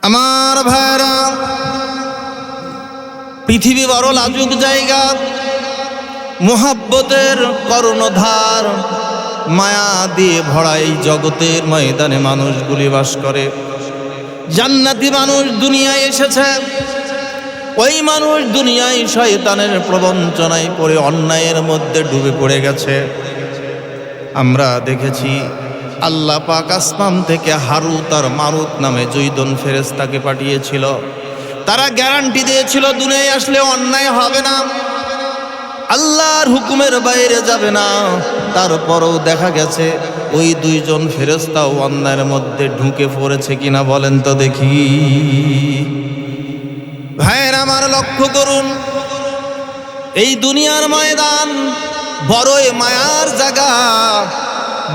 আমার ভাইরা, পৃথিবী বড় লাজুক জায়গা। মোহাব্বতের কর্ণধার মায়া দিয়ে ভরা এই জগতের ময়দানে মানুষগুলি বাস করে। জান্নাতি মানুষ দুনিয়ায় এসেছে, ওই মানুষ দুনিয়ায় শয়তানের প্রবঞ্চনায় পড়ে অন্যায়ের মধ্যে ডুবে পড়ে গেছে। আমরা দেখেছি আল্লাহ পাক আসমান থেকে হারুত আর মারুত নামে দুইজন ফেরেশতাকে পাঠিয়েছিল। তারা গ্যারান্টি দিয়েছিল দুনিয়ায় আসলে অন্যায় হবে না, আল্লাহর হুকুমের বাইরে যাবে না। তারপরও দেখা গেছে ওই দুইজন ফেরেশতাও অন্যায়ের মধ্যে ঢুকে পড়েছে কিনা বলেন তো দেখি। ভাইয়ের আমার, লক্ষ্য করুন, এই দুনিয়ার ময়দান বড়ই মায়ার জায়গা,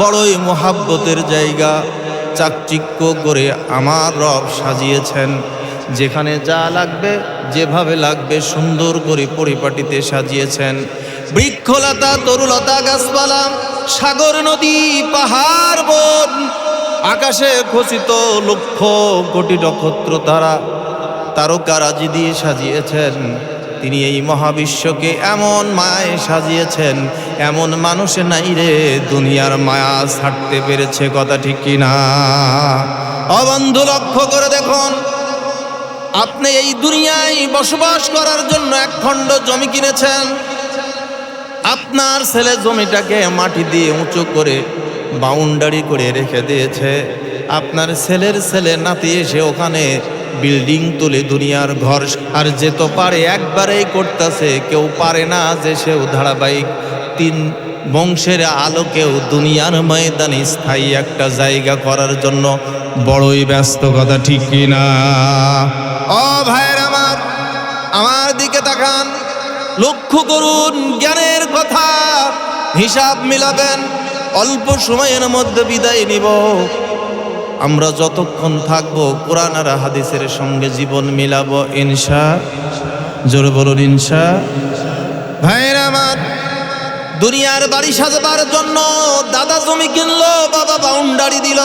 বড়ই মোহাব্বতের জায়গা। চাকচিক্য করে আমার রব সাজিয়েছেন, যেখানে যা লাগবে যেভাবে লাগবে সুন্দর করে পরিপাটিতে সাজিয়েছেন। বৃক্ষলতা, তরুলতা, গাছপালা, সাগর, নদী, পাহাড়, বন, আকাশে খচিত লক্ষ কোটি নক্ষত্র, তারা তারকারাজি দিয়ে সাজিয়েছেন। তিনি এই মহাবিশ্বকে এমন মায়ায় সাজিয়েছেন, এমন মানুষ নাই রে দুনিয়ার মায়া ছাড়তে পেরেছে। কথা ঠিক কিনা? অবন্ধু, লক্ষ্য করে দেখুন, আপনি এই দুনিয়ায় বসবাস করার জন্য এক খণ্ড জমি কিনেছেন। আপনার ছেলে জমিটাকে মাটি দিয়ে উঁচু করে বাউন্ডারি করে রেখে দিয়েছে। আপনার ছেলের ছেলে নাতি এসে ওখানে বিল্ডিং তুলে দুনিয়ার ঘর, আর যে তো পারে একবারেই করতেছে, কেউ পারে না যে সেও ধারাবাহিক 3 বংশের আলোকেও দুনিয়ার ময়দানে স্থায়ী একটা জায়গা করার জন্য বড়ই ব্যস্ত। কথা ঠিক কিনা? ও ভাইয়ের আমার, আমার দিকে তাকান, লক্ষ্য করুন, জ্ঞানের কথা হিসাব মিলাবেন। অল্প সময়ের মধ্যে বিদায় নিব। আমরা যতক্ষণ থাকবো কোরআন আর হাদিসের সঙ্গে জীবন মিলাবো ইনশা। জোরে বলুন ইনশা। ভাইয়ের আমার, দুনিয়ার বাড়ি সাজাবার জন্য দাদা জমি কিনলো, বাবা বাউন্ডারি দিল,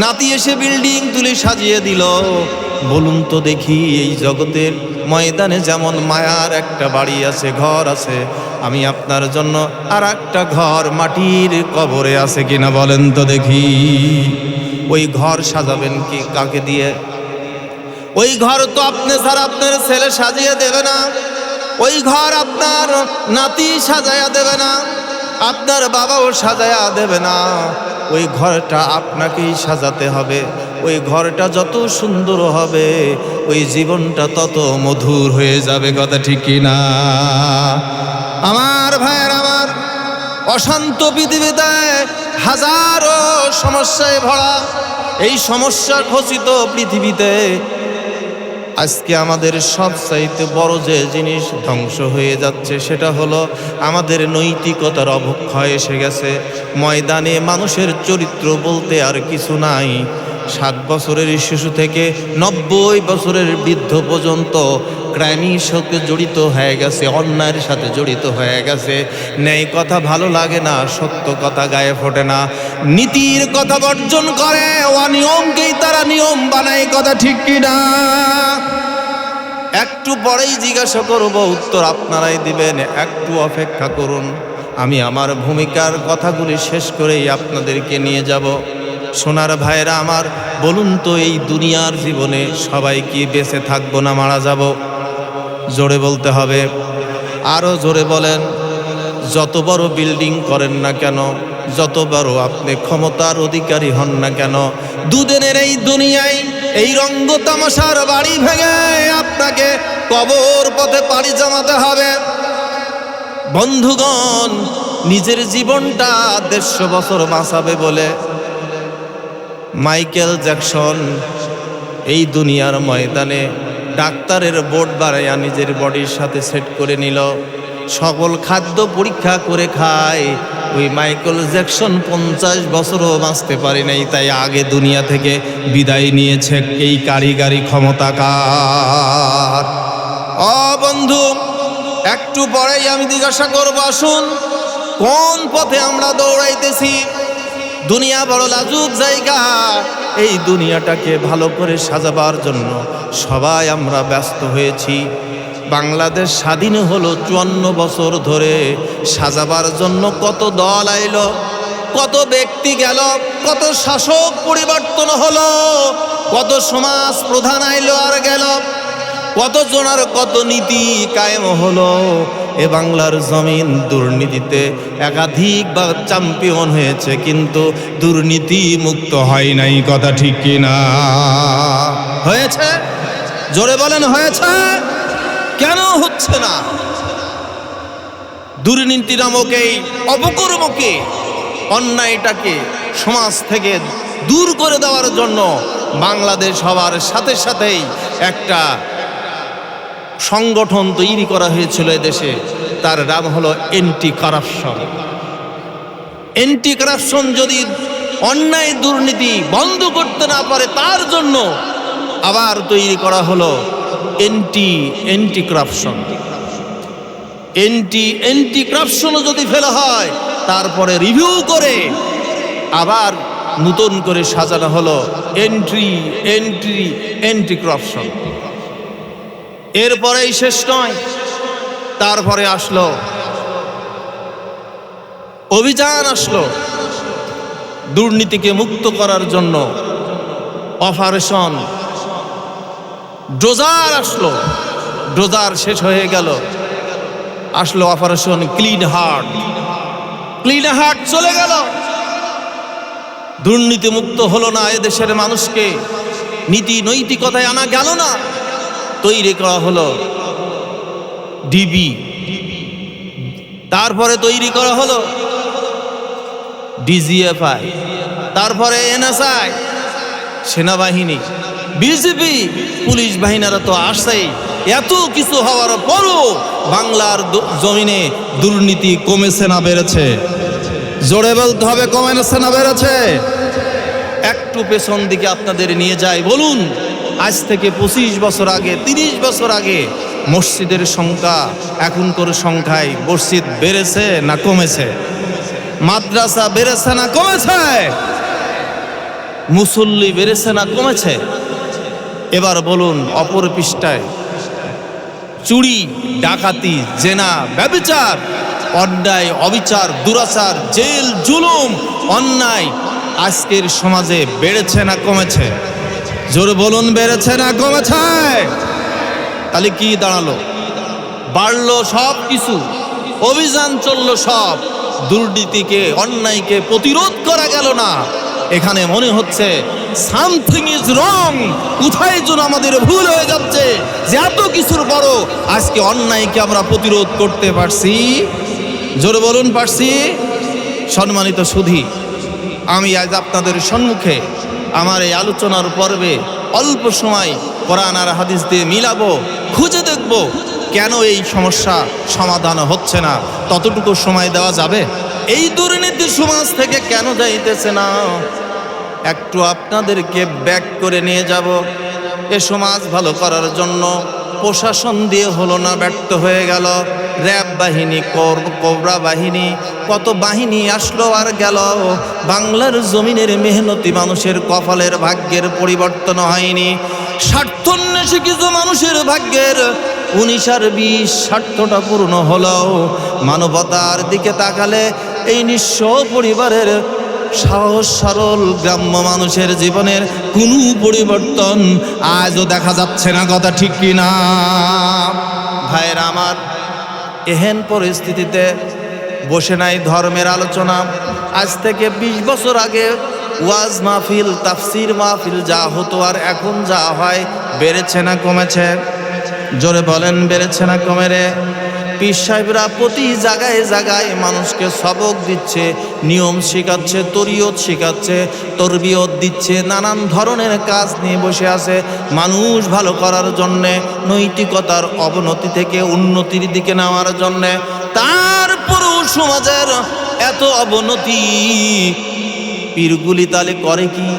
নাতি এসে বিল্ডিং তুলে সাজিয়ে দিল। বলুন তো দেখি, এই জগতের ময়দানে যেমন মায়ার একটা বাড়ি আছে, ঘর আছে, আমি আপনার জন্য আর একটা ঘর মাটির কবরে আছে কিনা বলেন তো দেখি। ওই ঘর সাজাবেন কি কাকে দিয়ে? ওই ঘর তো আপনি ছাড়া আপনার ছেলে সাজিয়ে দেবে না, ওই ঘর আপনার নাতি সাজায়া দেবে না, আপনার বাবাও সাজায়া দেবে না। ওই ঘরটা আপনাকেই সাজাতে হবে। ওই ঘরটা যত সুন্দর হবে, ওই জীবনটা তত মধুর হয়ে যাবে। কথা ঠিক কিনা? আমার ভাইয়ের আমার, অশান্ত পৃথিবীতে হাজারো সমস্যায় ভরা এই সমস্যা খচিত পৃথিবীতে আজকে আমাদের সবচাইতে বড় যে জিনিস ধ্বংস হয়ে যাচ্ছে, সেটা হলো আমাদের নৈতিকতার অবক্ষয় এসে গেছে। ময়দানে মানুষের চরিত্র বলতে আর কিছু নাই। 7 বছরের শিশু থেকে 90 বছরের বৃদ্ধ পর্যন্ত ক্রাইমের সাথে জড়িত হয়ে গেছে, অন্যায়ের সাথে জড়িত হয়ে গেছে। ন্যায় কথা ভালো লাগে না, সত্য কথা গায়ে ফোটে না, নীতির কথা বর্জন করে, অনিয়মকেই তারা নিয়ম বানায়। কথা ঠিক কিনা? একটু পরেই জিজ্ঞাসা করব, উত্তর আপনারাই দিবেন। একটু অপেক্ষা করুন, আমি আমার ভূমিকার কথাগুলি শেষ করেই আপনাদেরকে নিয়ে যাব। সোনার ভাইয়েরা আমার, বলুন তো, এই দুনিয়ার জীবনে সবাই কি বেঁচে থাকবো না মারা যাব? জোরে বলতে হবে, আরো জোরে বলেন। যত বড় বিল্ডিং করেন না কেন, যত বড় আপনি ক্ষমতার অধিকারী হন না কেন, দুদিনের এই দুনিয়ায় এই রঙ্গ তামাশার বাড়ি ভেঙে আপনাকে কবর পথে পাড়ি জমাতে হবে। বন্ধুগণ, নিজের জীবনটা 150 বছর বাঁচাবে বলে মাইকেল জ্যাকসন এই দুনিয়ার ময়দানে ডাক্তারের বোর্ড বাড়াইয়া নিজের বডির সাথে সেট করে নিল। সকল খাদ্য পরীক্ষা করে খায়। ওই মাইকেল জ্যাকসন 50 বছরও বাঁচতে পারে নাই, তাই আগে দুনিয়া থেকে বিদায় নিয়েছে এই কারিগরি ক্ষমতাকার। বন্ধু, একটু পরেই আমি জিজ্ঞাসা করবো, আসুন, কোন পথে আমরা দৌড়াইতেছি? দুনিয়া বড় লাজুক জায়গা, এই দুনিয়াটাকে ভালো করে সাজাবার জন্য সবাই আমরা ব্যস্ত হয়েছি। বাংলাদেশ স্বাধীন হলো 54 বছর ধরে, সাজাবার জন্য কত দল আইলো, কত ব্যক্তি গেল, কত শাসক পরিবর্তন হলো, কত সমাজ প্রধান আইলো আর গেল, কত জনার কত নীতি কায়েম হলো। এ বাংলার জমিন দুর্নীতিতে একাধিকবার চ্যাম্পিয়ন হয়েছে, কিন্তু দুর্নীতি মুক্ত হয় নাই। কথা ঠিক কিনা? হয়েছে? জোরে বলেন, হয়েছে? কেন হচ্ছে না? দুর্নীতি নামক এই অপকর্মকে, অন্যায়টাকে সমাজ থেকে দূর করে দেওয়ার জন্য বাংলাদেশ হওয়ার সাথে সাথেই একটা সংগঠন তৈরি করা হয়েছিল এদেশে, তার নাম হলো অ্যান্টি কারাপশন। অ্যান্টি কারাপশন যদি অন্যায় দুর্নীতি বন্ধ করতে না পারে, তার জন্য আবার তৈরি করা হলো অ্যান্টি কারাপশন। অ্যান্টি কারাপশনও যদি ফেলা হয়, তারপরে রিভিউ করে আবার নতুন করে সাজানো হলো অ্যান্টি কারাপশন। এরপরেই শেষ নয়, তারপরে আসলো অভিযান, আসলো দুর্নীতিকে মুক্ত করার জন্য অপারেশন ডোজার আসলো। ডোজার শেষ হয়ে গেল, আসলো operation clean heart. Clean heart চলে গেল, দুর্নীতি মুক্ত হলো না এদেশের মানুষকে, নীতি নৈতিকতায় আনা গেল না। তৈরি করা হলো ডিবি, তারপরে তৈরি করা হলো ডিজিএফআই, তারপরে এনএসআই, সেনাবাহিনী, বিজেপি, পুলিশ বাহিনীরা তো আসেই। এত কিছু হওয়ার পরও বাংলার জমিনে দুর্নীতি কমেছে না বেড়েছে? জোরে বলতে হবে, কমেছে না বেড়েছে? একটু পেছন দিকে আপনাদের নিয়ে যাই। বলুন, আজ থেকে 25 বছর আগে, 30 বছর আগে মসজিদের সংখ্যা এখনকার সংখ্যায় মসজিদ বেড়েছে না কমেছে? মাদ্রাসা বেড়েছে না কমেছে? মুসল্লি বেড়েছে না কমেছে? এবার বলুন, অপর পৃষ্ঠায় চুরি, ডাকাতি, জেনা, ব্যভিচার, অন্যায়, অবিচার, দুরাচার, জেল, জুলুম, অন্যায় আজকের সমাজে বেড়েছে না কমেছে? জোরে বলুন, বেড়েছে না কমেছে? তাহলে কি দাঁড়ালো? বাড়লো সব কিছু, অভিযান চললো সব, দুর্নীতিকে, অন্যায়কে প্রতিরোধ করা গেল না। এখানে মনে হচ্ছে সামথিং ইজ রং, কোথায় যেন আমাদের ভুল হয়ে যাচ্ছে, যে এত কিছুর বড় আজকে অন্যায়কে আমরা প্রতিরোধ করতে পারছি। জোরে বলুন, পারছি? সম্মানিত সুধী, আমি আজ আপনাদের সম্মুখে আমার এই আলোচনার পর্বে অল্প সময় কোরআন আর হাদিস দিয়ে মিলাবো, খুঁজে দেখব কেন এই সমস্যা সমাধান হচ্ছে না। ততটুকু সময় দেওয়া যাবে? এই দুর্নীতি সমাজ থেকে কেন যাইতেছে না, একটু আপনাদেরকে ব্যাক করে নিয়ে যাব। এ সমাজ ভালো করার জন্য প্রশাসন দিয়ে হলো না, ব্যর্থ হয়ে গেল। র্যাব বাহিনী, কোবরা বাহিনী, কত বাহিনী আসলো আর গেল। বাংলার জমিনের মেহনতি মানুষের কপালের ভাগ্যের পরিবর্তন হয়নি। স্বার্থন্বেষী কিছু মানুষের ভাগ্যের 19 আর 20 স্বার্থটা পূর্ণ হলো। মানবতার দিকে তাকালে এই নিঃস্ব পরিবারের, সহজ সরল গ্রাম্য মানুষের জীবনের কোনো পরিবর্তন আজও দেখা যাচ্ছে না। কথা ঠিক কিনা? ভাইয়েরা আমার, এহেন পরিস্থিতিতে বসে নাই ধর্মের আলোচনা। আজ থেকে 20 বছর আগে ওয়াজ মাহফিল, তাফসির মাহফিল যা হতো আর এখন যা হয়, বেড়েছে না কমেছে? জোরে বলেন, বেড়েছে না কমে রে? পীর সাহেবরা প্রতি জায়গায় জায়গায় মানুষকে সবক দিচ্ছে, নিয়ম শেখাচ্ছে, তরিয়ত শেখাচ্ছে, তরবিয়ত দিচ্ছে, নানান ধরনের কাজ নিয়ে বসে আছে মানুষ ভালো করার জন্যে, নৈতিকতার অবনতি থেকে উন্নতির দিকে নেওয়ার জন্যে। তারপরও সমাজের এত অবনতি, পীরগুলি তাহলে করে কি?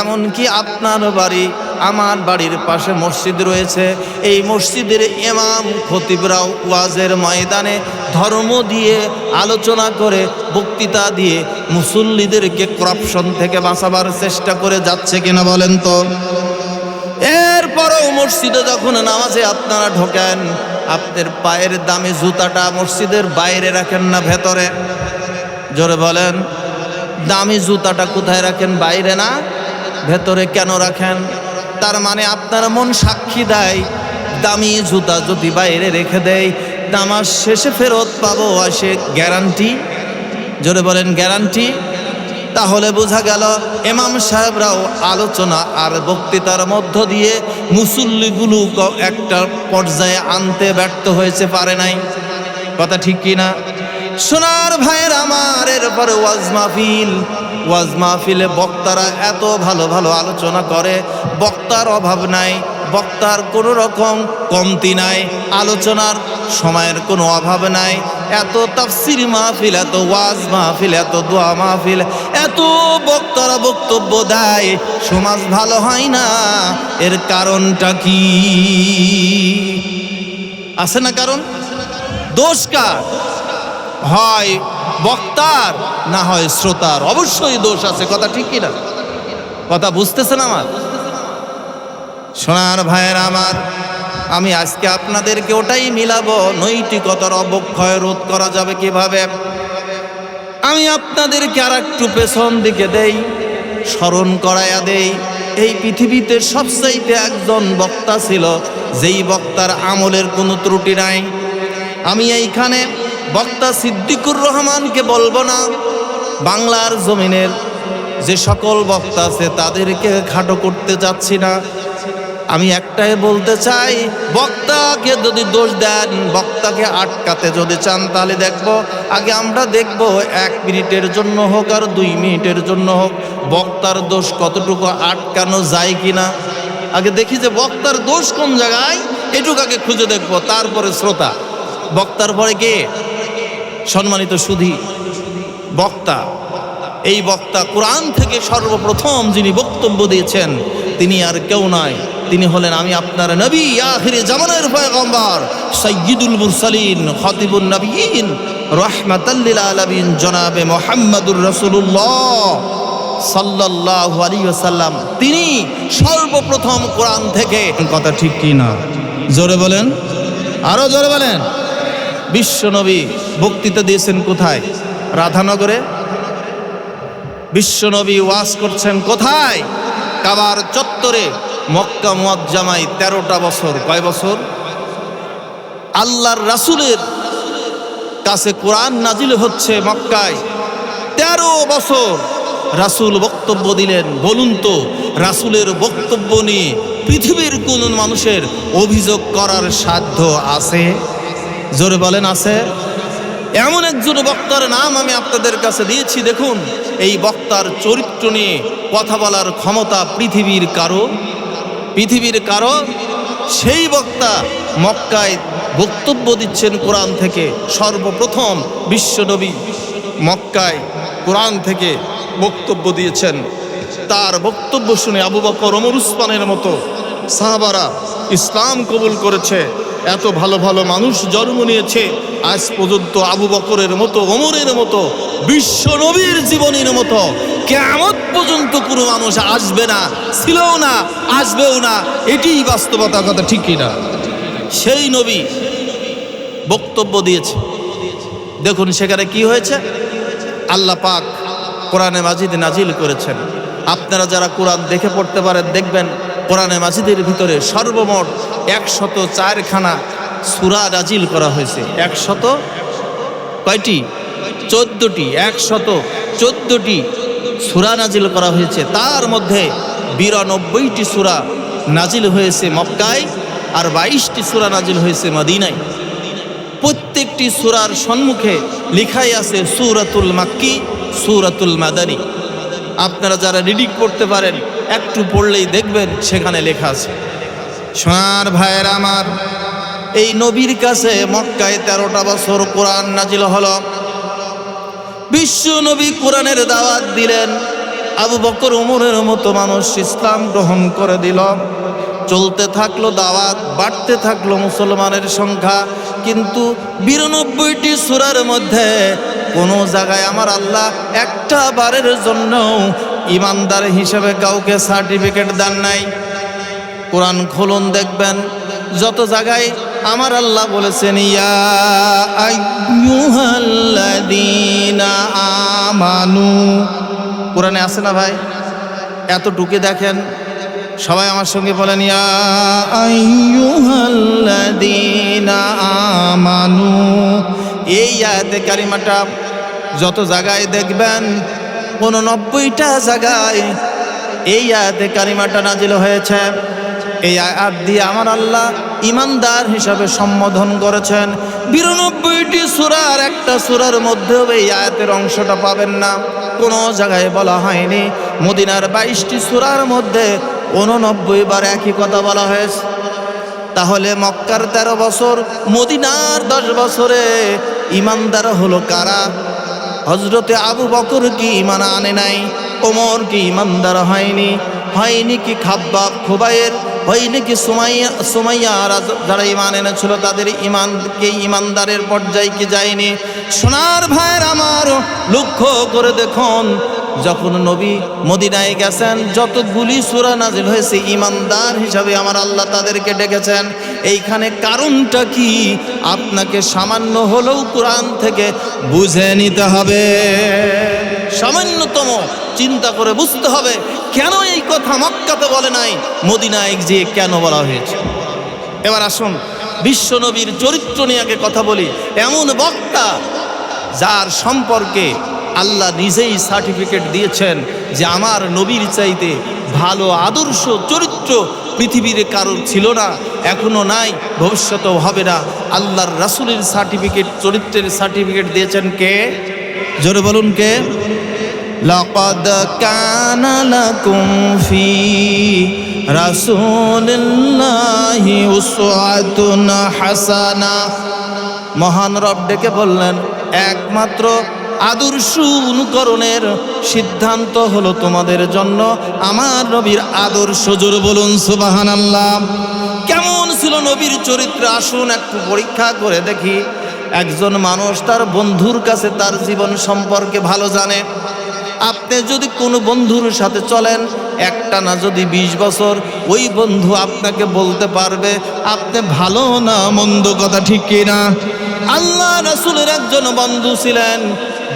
এমনকি আপনার বাড়ি, আমার বাড়ির পাশে মসজিদ রয়েছে, এই মসজিদের ইমাম খতিবরাও ওয়াজের ময়দানে ধর্ম দিয়ে আলোচনা করে বক্তৃতা দিয়ে মুসল্লিদেরকে করাপশন থেকে বাঁচাবার চেষ্টা করে যাচ্ছে কিনা বলেন তো? এরপরেও মসজিদে যখন নামাজে আপনারা ঢোকেন, আপনার পায়ের দামি জুতাটা মসজিদের বাইরে রাখেন না ভেতরে? জোরে বলেন, দামি জুতাটা কোথায় রাখেন? বাইরে না ভেতরে। কেন রাখেন? তার মানে আপনার মন সাক্ষী দেয়, দামি জুতা যদি বাইরে রেখে দেয় নামাজ শেষে ফেরত পাবো আসে গ্যারান্টি। জোরে বলেন গ্যারান্টি। তাহলে বোঝা গেল ইমাম সাহেবরাও আলোচনা আর বক্তৃতার মধ্য দিয়ে মুসল্লিগুলো একটা পর্যায়ে আনতে ব্যর্থ হয়েছে, পারে নাই। কথা ঠিক কিনা? সোনার ভাইয়ের আমার, এরপরে ওয়াজ মাহফিলে বক্তারা এত ভালো ভালো আলোচনা করে, বক্তার অভাব নাই, বক্তার কোনো রকম কমতি নাই, আলোচনার সময়ের কোনো অভাব নাই। এত তাফসীর মাহফিল, এত ওয়াজ মাহফিল, এত দোয়া মাহফিল, এত বক্তারা বক্তব্য দেয়, সমাজ ভালো হয় না। এর কারণটা কি? আছে না কারণ? দোষ কার? হয় বক্তার, না হয় শ্রোতার। অবশ্যই দোষ আছে। কথা ঠিক কিনা? কথা বুঝতেছেন আমার? সোনার ভাইয়ের আমার, আমি আজকে আপনাদেরকে ওটাই মিলাবো, নৈতিকতার অবক্ষয় রোধ করা যাবে কিভাবে। আমি আপনাদেরকে আর একটু পেছন দিকে দেই, স্মরণ করাইয়া দেই। এই পৃথিবীতে সবচাইতে একজন বক্তা ছিল, যেই বক্তার আমলের কোনো ত্রুটি নাই। আমি এইখানে বক্তা সিদ্দিকুর রহমানকে বলবো না, বাংলার জমিনের যে সকল বক্তা আছে তাদেরকে খাটো করতে যাচ্ছি না। আমি একটাই বলতে চাই, বক্তাকে যদি দোষ দেন, বক্তাকে আটকাতে যদি চান, তাহলে দেখবো, আগে আমরা দেখবো 1 মিনিটের জন্য হোক আর 2 মিনিটের জন্য হোক বক্তার দোষ কতটুকু আটকানো যায় কিনা। আগে দেখি যে বক্তার দোষ কোন জায়গায়, এটুকু আগে খুঁজে দেখবো, তারপরে শ্রোতা। বক্তার পরে কে? সম্মানিত সুধী, বক্তা। এই বক্তা কোরআন থেকে সর্বপ্রথম যিনি বক্তব্য দিয়েছেন তিনি আর কেউ নয়, তিনি হলেন আমি আপনার নবী, আখিরে জামানের পয়গম্বর, সাইয়্যিদুল মুরসালিন, খতিবুন নবিয়্যিন, রাহমাতাল লিল আলামিন, জনাবে মুহাম্মদুর রাসূলুল্লাহ সাল্লাল্লাহু আলাইহি ওয়াসাল্লাম। তিনি সর্বপ্রথম কোরআন থেকে। কথা ঠিক কি না? জোরে বলেন, আরো জোরে বলেন। বিশ্বনবী বক্তৃতা দিয়েছেন কোথায়? রাধানগরে। বিশ্বনবী ওয়াজ করছেন কোথায়? কাবার চত্বরে। মক্কা মুআজ্জামায় 13টা বছর। কয় বছর? আল্লাহর রাসূলের কাছে কোরআন নাজিল হচ্ছে মক্কায় 13 বছর রাসূল বক্তব্য দিলেন। বলুন তো, রাসূলের বক্তব্য নিয়ে পৃথিবীর কোন মানুষের অভিযোগ করার সাধ্য আছে? জোরে বলেন, আছে? এমন একজন বক্তার নাম আমি আপনাদের কাছে দিয়েছি। দেখুন, এই বক্তার চরিত্র নিয়ে কথা বলার ক্ষমতা পৃথিবীর কারো। সেই বক্তা মক্কায় বক্তব্য দিচ্ছেন কোরআন থেকে। সর্বপ্রথম বিশ্বনবী মক্কায় কোরআন থেকে বক্তব্য দিয়েছেন। তার বক্তব্য শুনে আবু বকর, ওমর, উসমানের মতো সাহাবারা ইসলাম কবুল করেছে। এত ভালো ভালো মানুষ জন্ম নিয়েছে। আজ পর্যন্ত আবু বকরের মতো, ওমরের মতো, বিশ্ব নবীর জীবনের মতো কিয়ামত পর্যন্ত কোনো মানুষ আসবে না, ছিলও না, আসবেও না। এটিই বাস্তবতা। কথা ঠিক কিনা? সেই নবী বক্তব্য দিয়েছে। দেখুন সেখানে কি হয়েছে। আল্লাহ পাক কোরআনে মাজিদ নাজিল করেছেন। আপনারা যারা কোরআন দেখে পড়তে পারেন দেখবেন কোরআনে মাজিদের ভিতরে সর্বমোট 104খানা সূরা নাজিল করা হয়েছে। 100 কয়টি? 14টি। 114টি সূরা নাজিল করা হয়েছে। তার মধ্যে 92টি সূরা নাজিল হয়েছে মক্কায়, আর 22টি সূরা নাজিল হয়েছে মদিনায়। প্রত্যেকটি সূরার সম্মুখে লেখাই আছে সূরাতুল মাক্কি, সূরাতুল মাদানী। আপনারা যারা রিডিং করতে পারেন একটু পড়লেই দেখবেন সেখানে লেখা আছে। সোনার ভাইয়ের আমার, এই নবীর কাছে মক্কায় 13টা বছর কোরআন নাজিল হলো। বিশ্ব নবী কোরআনের দাওয়াত দিলেন। আবু বকর ওমরের মতো মানুষ ইসলাম গ্রহণ করে দিল। চলতে থাকলো দাওয়াত, বাড়তে থাকলো মুসলমানের সংখ্যা। কিন্তু 92টি সূরার মধ্যে কোনো জায়গায় আমার আল্লাহ একটা বারের জন্য ইমানদার হিসেবে কাউকে সার্টিফিকেট দেন নাই। কোরআন খুলুন, দেখবেন যত জায়গায় আমার আল্লাহ বলেছেন ইয়া আইয়ুহাল্লাযীনা আমানু, কোরআনে আছে না ভাই? এতটুকু দেখেন, সবাই আমার সঙ্গে বলেন ইয়া আইয়ুহাল্লাযীনা আমানু। এই আয়াতে কারিমাটা যত জায়গায় দেখবেন 89টা জায়গায় এই আয়াতে কারিমাটা নাজিল হয়েছে। এই আয়াত দিয়ে আমার আল্লাহ ইমানদার হিসাবে সম্বোধন করেছেন। 92টি সূরার একটা সূরার মধ্যেও এই আয়াতের অংশটা পাবেন না, কোনো জায়গায় বলা হয়নি। মদিনার 22টি সূরার মধ্যে 89 বার একই কথা বলা হয়েছে। তাহলে মক্কার 13 বছর, মদিনার 10 বছরে ইমানদার হলো কারা? হযরতে আবু বকর কি ঈমান আনে নাই? ওমর কি ইমানদার হয়নি? হয়নি কি খাব্বাব, খুবাইর, হয়নি কি সুমাইয়া যারা ঈমান এনেছিল তাদের ঈমানকে ঈমানদারের পর্যায়ে কি যায়নি? সোনার ভাইয়ের আমার, লক্ষ্য করে দেখুন, যখন নবী মদিনায় গেছেন যতগুলি সূরা নাজিল হয়েছে ঈমানদার হিসাবে আমার আল্লাহ তাদেরকে ডেকেছেন। এইখানে কারণটা কি আপনাকে সামান্য হলেও কোরআন থেকে বুঝে নিতে হবে। সামান্যতম চিন্তা করে বুঝতে হবে কেন এই কথা মক্কাতে বলে নাই, মদিনায় গিয়ে কেন বলা হয়েছে। এবার আসুন বিশ্ব নবীর চরিত্র নিয়ে আগে কথা বলি। এমন বক্তা যার সম্পর্কে আল্লাহ নিজেই সার্টিফিকেট দিয়েছেন যে আমার নবীর চাইতে ভালো আদর্শ চরিত্র পৃথিবীর কারোর ছিল না, এখনো নাই, ভবিষ্যতেও হবে না। আল্লাহর রাসূলের সার্টিফিকেট, চরিত্রের সার্টিফিকেট দিয়েছেন কে? জোরে বলুন কে? লাকাদ কানা লাকুম ফি রাসূলিল্লাহি উসওয়াতুন হাসানা। মহান রব ডেকে বললেন একমাত্র আদর্শ অনুকরণের সিদ্ধান্ত হলো তোমাদের জন্য আমার নবীর আদর্শ। জোরে বলুন সুবহানাল্লাহ। কেমন ছিল নবীর চরিত্র আসুন একটু পরীক্ষা করে দেখি। একজন মানুষ তার বন্ধুর কাছে তার জীবন সম্পর্কে ভালো জানে। আপনি যদি কোনো বন্ধুর সাথে চলেন একটা না যদি 20 বছর, ওই বন্ধু আপনাকে বলতে পারবে আপনি ভালো না মন্দ, কথা ঠিক কিনা? আল্লাহ রাসূলের একজন বন্ধু ছিলেন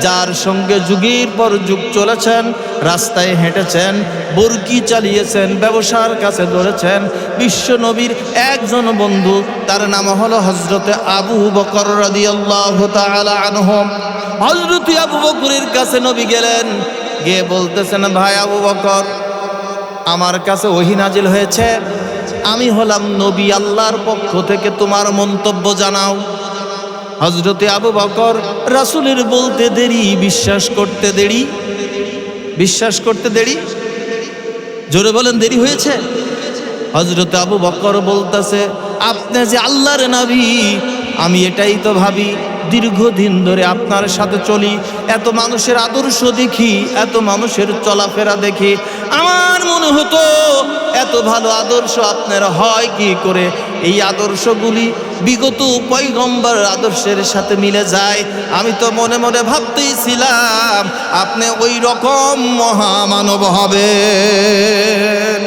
যার সঙ্গে যুগের পর যুগ চলেছেন, রাস্তায় হেঁটেছেন, বরকি চালিয়েছেন, ব্যবসার কাছে ধরেছেন। বিশ্ব নবীর একজন বন্ধু, তার নাম হলো হযরতে আবু বকর রাদিয়াল্লাহু তাআলা আনহু। হযরতে আবু বকরের কাছে নবী গেলেন, গিয়ে বলতেছেন ভাই আবু বকর, আমার কাছে ওহী নাজিল হয়েছে, আমি হলাম নবী, আল্লাহর পক্ষ থেকে তোমার মন্তব্য জানাও। হযরতে আবু বকর রাসূলের বলতে দেরি, বিশ্বাস করতে দেরি। জোরে বলেন দেরি হয়েছে। হযরতে আবু বকর বলতেছে আপনি যে আল্লাহর নবী, আমি এটাই তো ভাবি, দীর্ঘদিন ধরে আপনার সাথে চলি, এত মানুষের আদর্শ দেখি, এত মানুষের চলাফেরা দেখি, আমার মনে হতো এত ভালো আদর্শ আপনার হয় কি করে? এই আদর্শগুলি বিগত পয়গম্বর আদর্শের সাথে মিলে যায়। আমি তো মনে মনে ভাবতেইছিলাম আপনি ওই রকম মহামানব হবেন।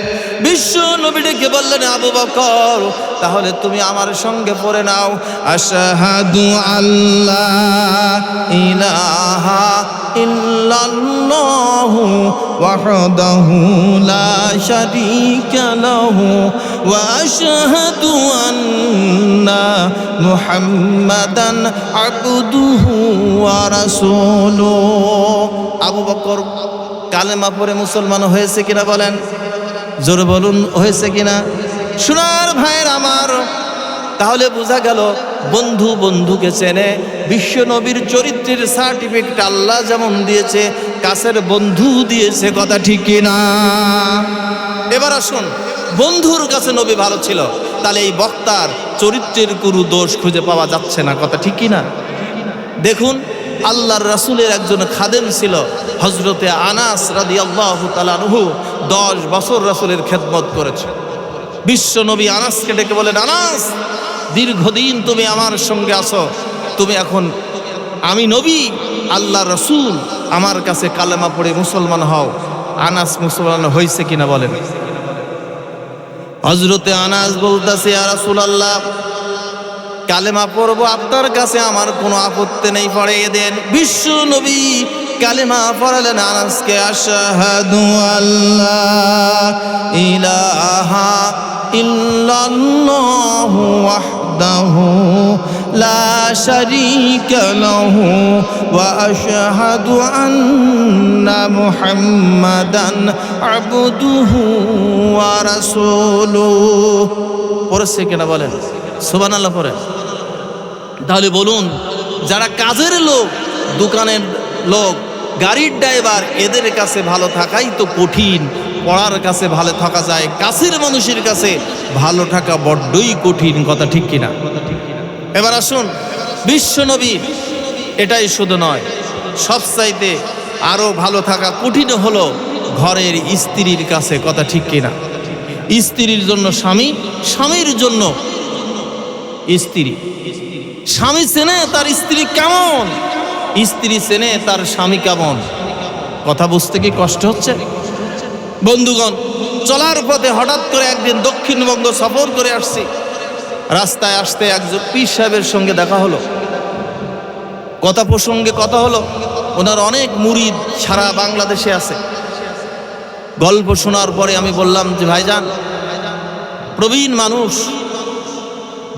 বিশ্ব নবী ডেকে বললেন আবু বকর, তাহলে তুমি আমার সঙ্গে পড়ে নাও আশহাদু আল্লা ইলাহা ইল্লাল্লাহু ওয়াহদাহু লা শারীকা লাহু ওয়া আশহাদু আন্না মুহাম্মাদান আবদুহু ওয়া রাসূলুহু। আবু বকর কালেমা পড়ে মুসলমান হয়েছে কিনা বলেন? জোরে বলুন হয়েছে কিনা? সোনার ভাইয়ের আমার, তাহলে বোঝা গেল বন্ধু বন্ধুকে চেনে। বিশ্ব নবীর চরিত্রের সার্টিফিকেট আল্লাহ যেমন দিয়েছে, কাছের বন্ধু দিয়েছে, কথা ঠিক কিনা? এবার আসুন, বন্ধুর কাছে নবী ভালো ছিল, তাহলে এই বক্তার চরিত্রের কোনো দোষ খুঁজে পাওয়া যাচ্ছে না, কথা ঠিক কিনা? দেখুন আল্লাহর রাসূলের একজন খাদেম ছিল, হযরতে আনাস রাদিয়াল্লাহু তাআলা আনহু 10 বছর রাসূলের খেদমত করেছে। বিশ্ব নবী আনাসকে ডেকে বলেন, আনাস, দীর্ঘদিন তুমি আমার সঙ্গে আছো, তুমি এখন, আমি নবী, আল্লাহ রসুল, আমার কাছে কালেমা পড়ে মুসলমান হও। আনাস মুসলমান হয়েছে কিনা বলেন? হযরতে আনাস বলতেছে, ইয়া রাসূলুল্লাহ, কালেমা পড়বো আপনার কাছে আমার কোনো আপত্তি নেই, পড়িয়ে দেন। বিশ্ব নবী কালেমা পড়ালেন আনাসকে, আশহাদু আল্লাহ ইলাহা ইল্লাল্লাহু ওয়াহদাহু লা শারীকা লাহু ওয়া আশহাদু আন্না মুহাম্মাদান আবদুহু ওয়া রাসূলুহু। পড়ছে কিনা বলেন? সুবহানাল্লাহ পড়েন। তাহলে বলুন, যারা কাজের লোক, দোকানের লোক, গাড়ির ড্রাইভার, এদের কাছে ভালো থাকাই তো কঠিন। পড়ার কাছে ভালো থাকা যায়, কাছের মানুষের কাছে ভালো থাকা বড্ডই কঠিন। কথা ঠিক কিনা? এবার আসুন, বিশ্ব নবীর এটাই শুধু নয়, সবচাইতে আরো ভালো থাকা কঠিন হলো ঘরের স্ত্রীর কাছে। কথা ঠিক কিনা? স্ত্রীর জন্য স্বামী, স্বামীর জন্য স্ত্রী। স্বামী চেনে তার স্ত্রী কেমন, স্ত্রী চেনে তার স্বামী কেমন। কথা বুঝতে কি কষ্ট হচ্ছে? বন্ধুগণ, চলার পথে হঠাৎ করে একদিন দক্ষিণবঙ্গ সফর করে আসছি। রাস্তায় আসতে একজন পীর সাহেবের সঙ্গে দেখা হলো, কথা প্রসঙ্গে কথা হলো। ওনার অনেক মুরিদ সারা বাংলাদেশে আছে। গল্প শোনার পরে আমি বললাম যে, ভাইজান, প্রবীণ মানুষ,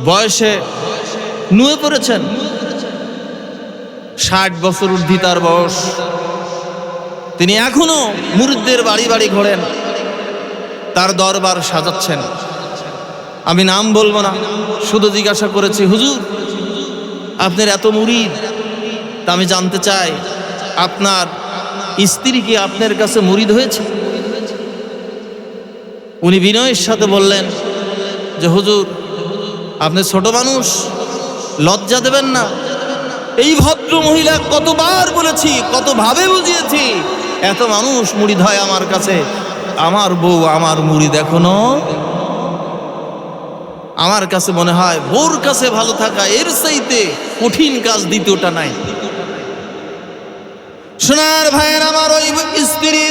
বয়সে নুয়ে পড়েছেন, 60 বছর ঊর্ধ্বে তার বয়স, তিনি এখনো মুরিদদের বাড়ি বাড়ি ঘোরেন, তার দরবার সাজাচ্ছেন। আমি নাম বলবো না, শুধু জিজ্ঞাসা করেছি, হুজুর, আপনার এত মুরিদ, তা আমি জানতে চাই আপনার স্ত্রী কি আপনার কাছে মুরিদ হয়েছে? উনি বিনয়ের সাথে বললেন যে, হুজুর, আপনি ছোট মানুষ, লজ্জা দেবেন না। এই ভদ্র মহিলা কতবার বলেছি, কতভাবে বুঝিয়েছি, এত মানুষ মুরিদ হয় আমার কাছে, আমার বউ আমার মুরিদ এখনো। আমার কাছে মনে হয় বউর কাছে ভালো থাকা এর চাইতে কঠিন কাজ দ্বিতীয়টা নাই। সোনার ভাইয়ের আমার, ওই স্ত্রী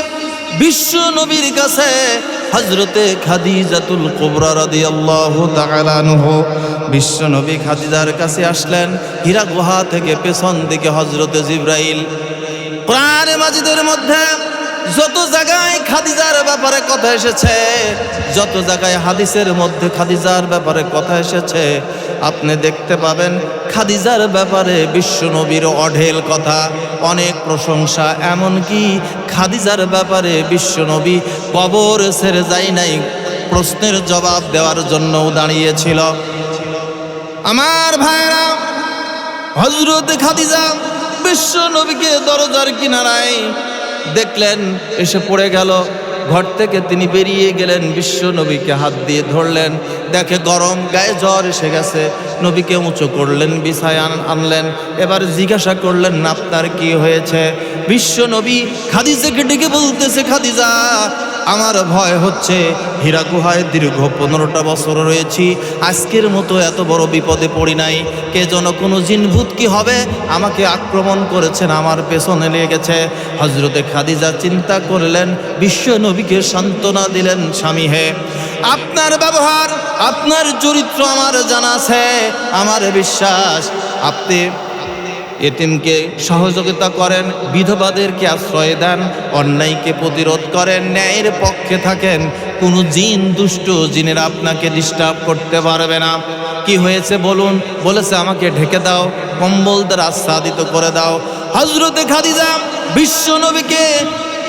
বিশ্ব নবীর কাছে হযরতে খাদিজাতুল কুবরা রাদিয়াল্লাহু তাআলা আনহা, বিশ্ব নবী খাদিজার কাছে আসলেন। হীরা গুহা থেকে পেছন দিকে হযরতে জিবরাইল। কোরআনে মাজিদের মধ্যে যত জায়গায় খাদিজার ব্যাপারে কথা এসেছে, যত জায়গায় হাদিসের মধ্যে খাদিজার ব্যাপারে কথা এসেছে, আপনি দেখতে পাবেন খাদিজার ব্যাপারে বিশ্ব নবীর অঢেল কথা, অনেক প্রশংসা। এমনকি খাদিজার ব্যাপারে বিশ্ব নবী কবর ছেড়ে যায় নাই, প্রশ্নের জবাব দেওয়ার জন্যও দাঁড়িয়েছিল। আমার ভাইরা, হযরত খাদিজা বিশ্ব নবীকে দরজার কিনারায় দেখলেন, এসে পড়ে গেল। ঘর থেকে তিনি বেরিয়ে গেলেন, বিশ্ব নবীকে হাত দিয়ে ধরলেন, দেখে গরম, গায়ে জ্বর এসে গেছে। নবীকে উঁচু করলেন, বিছায় আনলেন। এবার জিজ্ঞাসা করলেন, আপনার কি হয়েছে? বিশ্ব নবী খাদিজাকে ডেকে বলতেছে, খাদিজা, আমার ভয় হচ্ছে, হীরা গুহায় দীর্ঘ 15টা বছর রয়েছি, আজকের মতো এত বড় বিপদে পড়ি নাই। কে যেন কোনো জিনভূত কি হবে আমাকে আক্রমণ করেছেন, আমার পেছনে লেগেছে। হযরতে খাদিজা চিন্তা করলেন, বিশ্ব নবীকে সান্ত্বনা দিলেন, স্বামী হে, আপনার ব্যবহার, আপনার চরিত্র আমার জানা আছে, আমার বিশ্বাস আপনি এতিমকে সহযোগিতা করেন, বিধবাদেরকে আশ্রয় দেন, অন্যায়কে প্রতিরোধ করেন, ন্যায়ের পক্ষে থাকেন। কোনো জিন, দুষ্ট জিনেরা আপনাকে ডিস্টার্ব করতে পারবে না। কি হয়েছে বলুন? বলেছে, আমাকে ঢেকে দাও, কম্বল দ্বারা আচ্ছাদিত করে দাও। হযরতে খাদিজা বিশ্ব নবীকে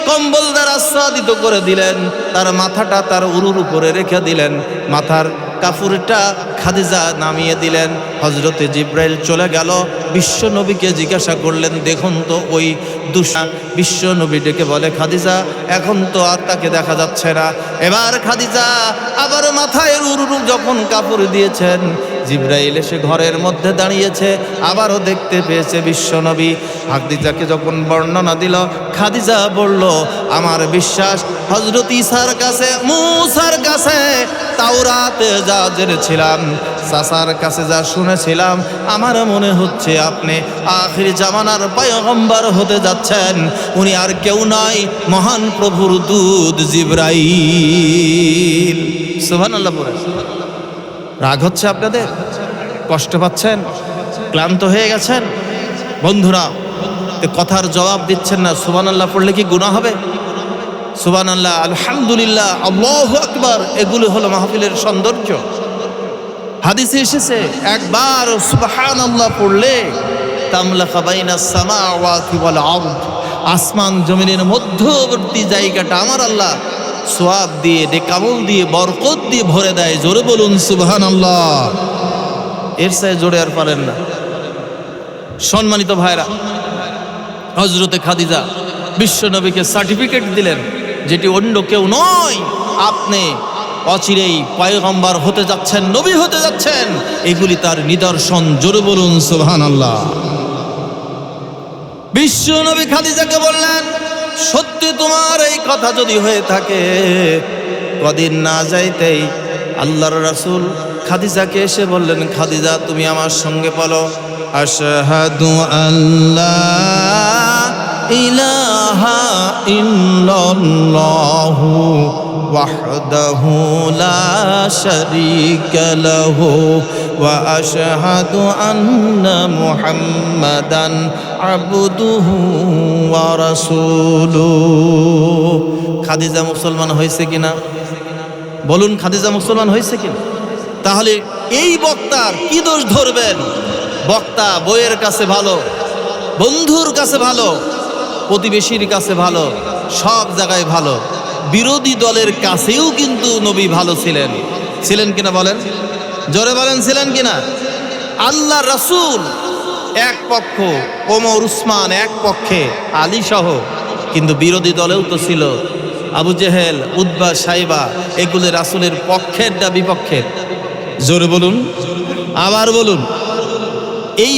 কম্বল দ্বারা আচ্ছাদিত করে দিলেন, তার মাথাটা তার উরুর উপরে রেখে দিলেন, মাথার কাপড়টা খাদিজা নামিয়ে দিলেন। হযরতে জিবরাইল চলে গেল, বিশ্ব নবীকে জিজ্ঞাসা করলেন, দেখুন তো ওই দুশা। বিশ্ব নবী ডেকে বলে, খাদিজা, এখন তো আর তাকে দেখা যাচ্ছে না। এবার খাদিজা আবার মাথায় উরুর যখন কাপড় দিয়েছেন, জিবরাইল এসে ঘরের মধ্যে দাঁড়িয়েছে, আবারও দেখতে পেয়েছে বিশ্বনবী। খাদিজাকে যখন বর্ণনা দিল, খাদিজা বলল, আমার বিশ্বাস হযরত ঈসার কাছে, মূসার কাছে তাওরাতে যা জেনেছিলাম, চাচার কাছে যা শুনেছিলাম, আমার মনে হচ্ছে আপনি আখির জামানার পয়গম্বর হতে যাচ্ছেন। উনি আর কেউ নয়, মহান প্রভুর দূত জিবরাইল। সুবহানাল্লাহ বলে। রাগ হচ্ছে আপনাদের? কষ্ট পাচ্ছেন? ক্লান্ত হয়ে গেছেন? বন্ধুরা, কথার জবাব দিচ্ছেন না। সুবহানাল্লাহ পড়লে কি গুনাহ হবে? সুবহানাল্লাহ, আলহামদুলিল্লাহ, আল্লাহু আকবার, এগুলো হলো মাহফিলের সৌন্দর্য। হাদিসে এসেছে একবার সুবহানাল্লাহ পড়লে তামলাকা বাইনাস সামাওয়াতি ওয়াল আরদ, আসমান জমিনের মধ্যবর্তী জায়গাটা আমার আল্লাহ সওয়াব দিয়ে, নেকামল দিয়ে, বরকত দিয়ে ভরে দেয়। জোরে বলুন সুবহানাল্লাহ। এর চেয়ে জোরে আর পারেন না। সম্মানিত ভাইরা, হযরতে খাদিজা বিশ্বনবীকে সার্টিফিকেট দিলেন, যেটি অন্য কেউ নয়, আপনি অচিরেই পয়গম্বর হতে যাচ্ছেন, নবী হতে যাচ্ছেন, এগুলি তার নিদর্শন। জোরে বলুন সুবহানাল্লাহ। বিশ্বনবী খাদিজাকে বললেন, সত্যি তোমার এই কথা যদি হয়ে থাকে, কদিন না যাইতেই আল্লাহর রাসূল খাদিজাকে এসে বললেন, খাদিজা তুমি আমার সঙ্গে বলো, আশহাদু আল্লা ইলাহা ইল্লাল্লাহু ওয়াহদাহু লা শারীকা লাহু ওয়া আশহাদু আন্না মুহাম্মাদান আবদুহু ওয়া রাসূলুহু। খাদিজা মুসলমান হয়েছে কিনা বলুন? খাদিজা মুসলমান হয়েছে কিনা? তাহলে এই বক্তার কি দোষ ধরবেন? বক্তা বইয়ের কাছে ভালো, বন্ধুর কাছে ভালো, প্রতিবেশীর কাছে ভালো, সব জায়গায় ভালো। বিরোধী দলের কাছেও কিন্তু নবী ভালো ছিলেন। ছিলেন কিনা বলেন? জোরে বলেন, ছিলেন কিনা? আল্লাহ রাসূল এক পক্ষ, ওমর উসমান এক পক্ষে, আলী সহ, কিন্তু বিরোধী দলেও তো ছিল আবু জেহেল, উতবা, সাইবা, এগুলো রাসূলের পক্ষের না বিপক্ষের? জোরে বলুন, আবার বলুন। এই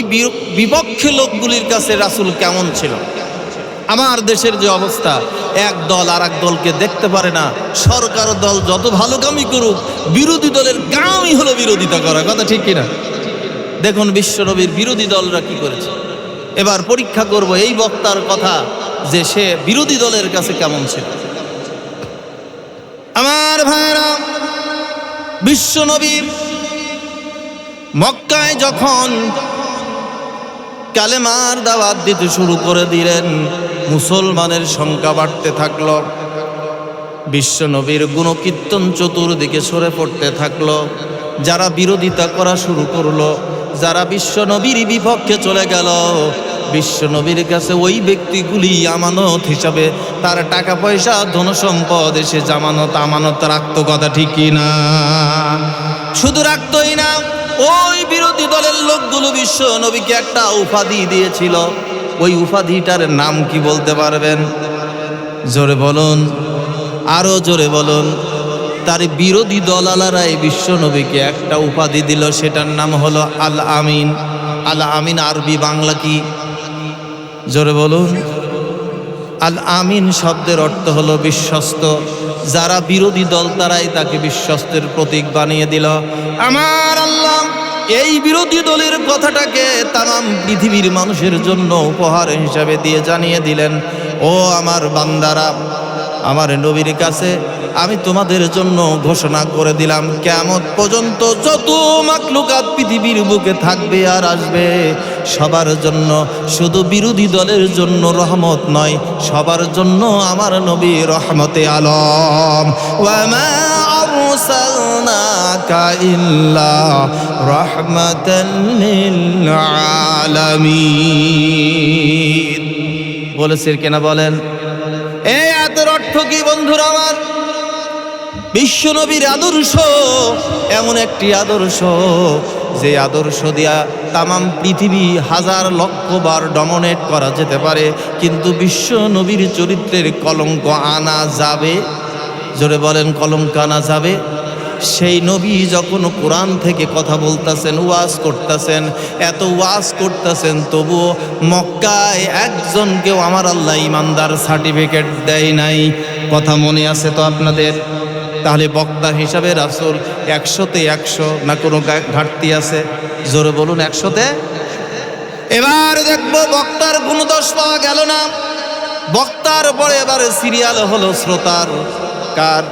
বিপক্ষে লোকগুলির কাছে রাসূল কেমন ছিল? আমার দেশের যে অবস্থা, এক দল আর এক দলকে দেখতে পারে না। সরকার দল যত ভালো কামই করুক, বিরোধী দলের কামই হলো বিরোধিতা করা। কথা ঠিক কিনা? দেখুন বিশ্বনবীর বিরোধী দলরা কি করেছে। এবার পরীক্ষা করব এই বক্তার কথা, যে সে বিরোধী দলের কাছে কেমন ছিল। আমার ভাইরা, বিশ্বনবী মক্কায় যখন কালেমার দাওয়াত দিতে শুরু করে দিলেন, মুসলমানের সংখ্যা বাড়তে থাকলো। বিশ্বনবীর গুণকীর্তন চতুর্দিকে সরে পড়তে থাকলো। যারা বিরোধিতা করা শুরু করলো, যারা বিশ্বনবীর বিপক্ষে চলে গেল, বিশ্বনবীর কাছে ওই ব্যক্তিগুলি আমানত হিসাবে তার টাকা পয়সা, ধন সম্পদ এসে জামানত আমানত রাখতো। কথা ঠিক কিনা? শুধু রাখতোই না, ওই বিরোধী দলের লোকগুলো বিশ্ব নবীকে একটা উপাধি দিয়েছিল। ওই উপাধিটার নাম কি বলতে পারবেন? জোরে বলুন, আরো জোরে বলুন। তার বিরোধী দলালারাই বিশ্ব নবীকে একটা উপাধি দিল, সেটার নাম হলো আল আমিন। আল আমিন আরবি বাংলা কি? জোরে বলুন। আল আমিন শব্দের অর্থ হলো বিশ্বস্ত। যারা বিরোধী দল তারাই তাকে বিশ্বস্তের প্রতীক বানিয়ে দিল। আমার আল্লাহ এই বিরোধী দলের কথাটাকে তামাম পৃথিবীর মানুষের জন্য উপহার হিসাবে দিয়ে জানিয়ে দিলেন, ও আমার বান্দারা, আমার নবীর কাছে আমি তোমাদের জন্য ঘোষণা করে দিলাম, কিয়ামত পর্যন্ত যত মাখলুকাত পৃথিবীর বুকে থাকবে আর আসবে, সবার জন্য, শুধু বিরোধী দলের জন্য রহমত নয়, সবার জন্য আমার নবী রহমতে আলম। ওয়া মা আরসালনাকা ইল্লা রাহমাতাল লিল আলামিন। বলেছেন কিনা বলেন? এই আয়াতের অর্থ কি বন্ধুরা আমার? বিশ্বনবীর আদর্শ এমন একটি আদর্শ, যে আদর্শ দিয়া তামাম পৃথিবী হাজার লক্ষ বার ডমিনেট করা যেতে পারে, কিন্তু বিশ্বনবীর চরিত্রের কলঙ্ক আনা যাবে? জোরে বলেন, কলঙ্ক আনা যাবে? সেই নবী যখন কোরআন থেকে কথা বলতেছেন, ওয়াজ করতেছেন, এত ওয়াজ করতেছেন, তবুও মক্কায় একজনকেও আমার আল্লাহ ইমানদার সার্টিফিকেট দেয় নাই। কথা মনে আছে তো আপনাদের? তাহলে বক্তা হিসাবে রাসূল 100-তে 100 না কোনো ঘাটতি আছে? জোরে বলুন 100-তে। এবার দেখবো বক্তার কোনো দোষ পাওয়া গেল না। বক্তার পরে এবারে সিরিয়াল হলো শ্রোতার। কার?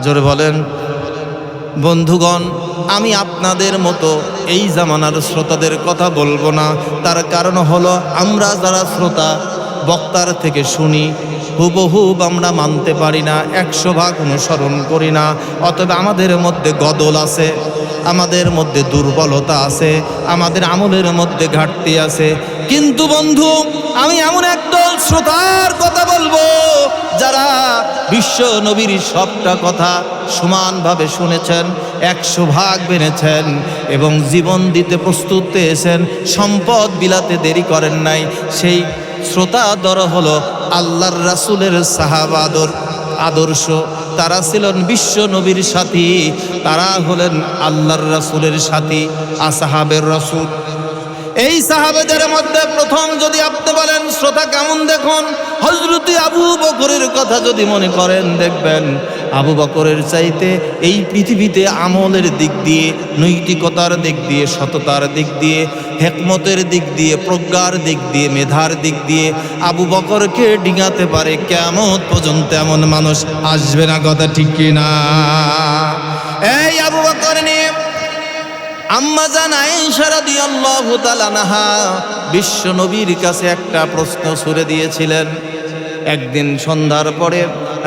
জোরে বলেন। বন্ধুগণ, আমি আপনাদের মতো এই জামানার শ্রোতাদের কথা বলবো না। তার কারণ হলো আমরা যারা শ্রোতা বক্তার থেকে শুনি, হুবহুব আমরা মানতে পারি না, 100 ভাগ অনুসরণ করি না। অতএব আমাদের মধ্যে গদল আছে, আমাদের মধ্যে দুর্বলতা আছে, আমাদের আমলের মধ্যে ঘাটতি আছে। কিন্তু বন্ধু, আমি এমন একদল শ্রোতার কথা বলবো যারা বিশ্ব নবীর সবটা কথা সমানভাবে শুনেছেন, 100 ভাগ মেনেছেন এবং জীবন দিতে প্রস্তুত হয়েছেন, সম্পদ বিলাতে দেরি করেন নাই। সেই শ্রোতা দর হলো আল্লাহর রাসূলের সাহাবাদের আদর্শ। তারা ছিলেন বিশ্ব নবীর সাথী, তারা হলেন আল্লাহর রাসূলের সাথী, আসহাবের রাসূল। এই সাহাবেদের মধ্যে প্রথম যদি আপনি বলেন শ্রোতা কেমন, দেখুন হযরতে আবু বকরের কথা যদি মনে করেন, দেখবেন আবু বকরের চাইতে এই পৃথিবীতে আমলের দিক দিয়ে, নৈতিকতার দিক দিয়ে, সততার দিক দিয়ে, হিকমতের দিক দিয়ে, প্রজ্ঞার দিক দিয়ে, মেধার দিক দিয়ে আবু বকরকে ডিঙাতে পারে কিয়ামত পর্যন্ত এমন মানুষ আসবে না। কথা ঠিক কি না? এই আবু বকর নিয়ে আম্মা জান আয়েশা রাদিয়াল্লাহু তাআলা আনহা বিশ্ব নবীর কাছে একটা প্রশ্ন ছুড়ে দিয়েছিলেন। একদিন সন্ধ্যার পরে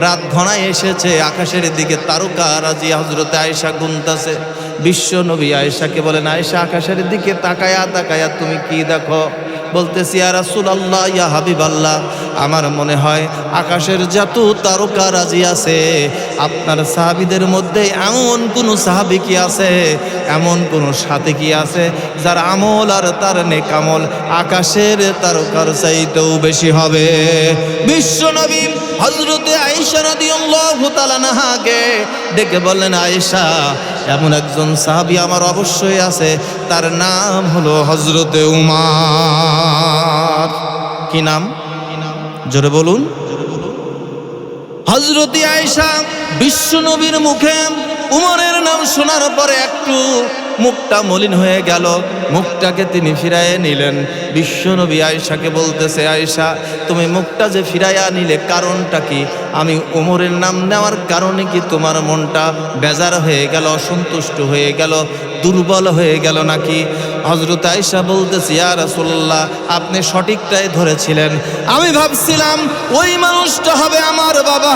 রাত ঘনায় এসেছে, আকাশের দিকে তারকা রাজি হযরতে আয়েশা গুনতাছে। বিশ্ব নবী আয়েশাকে বলেন, আয়েশা আকাশের দিকে তাকায়া তাকায়া তুমি কি দেখো? বলতেছি, ইয়া রাসূলুল্লাহ, ইয়া হাবিবাল্লাহ, আমার মনে হয় আকাশের যত তারকা রাজি আছে, আপনার সাহাবীদের মধ্যে এমন কোন সাহাবী কি আছে, এমন কোন সাথী কি আছে যার আমল আর তার নেক আমল আকাশের তারকার চাইতেও বেশি হবে? বিশ্ব নবী হযরতে আয়েশা রাদিয়াল্লাহু তাআলা আনহাকে ডেকে বললেন, আয়েশা, এমন একজন সাহাবী আমার অবশ্যই আছে, তার নাম হলো হযরতে উমর। কি নাম? জোরে বলুন। হযরতে আয়েশা বিশ্ব নবীর মুখে উমরের নাম শোনার পরে একটু মুখটা মলিন হয়ে গেল, মুখটাকে তিনি ফিরাইয়া নিলেন। বিশ্ব নবী আয়েশাকে বলতেছে, আয়েশা, তুমি মুখটা যে ফিরাইয়া নিলে কারণটা কি? আমি উমরের নাম নেওয়ার কারণে কি তোমার মনটা বেজার হয়ে গেল, অসন্তুষ্ট হয়ে গেল, দুর্বল হয়ে গেল নাকি? হযরত আয়েশা বলতেছে, ইয়া রাসূলুল্লাহ, আপনি সঠিকটাই ধরেছিলেন। আমি ভাবছিলাম ওই মানুষটা হবে আমার বাবা,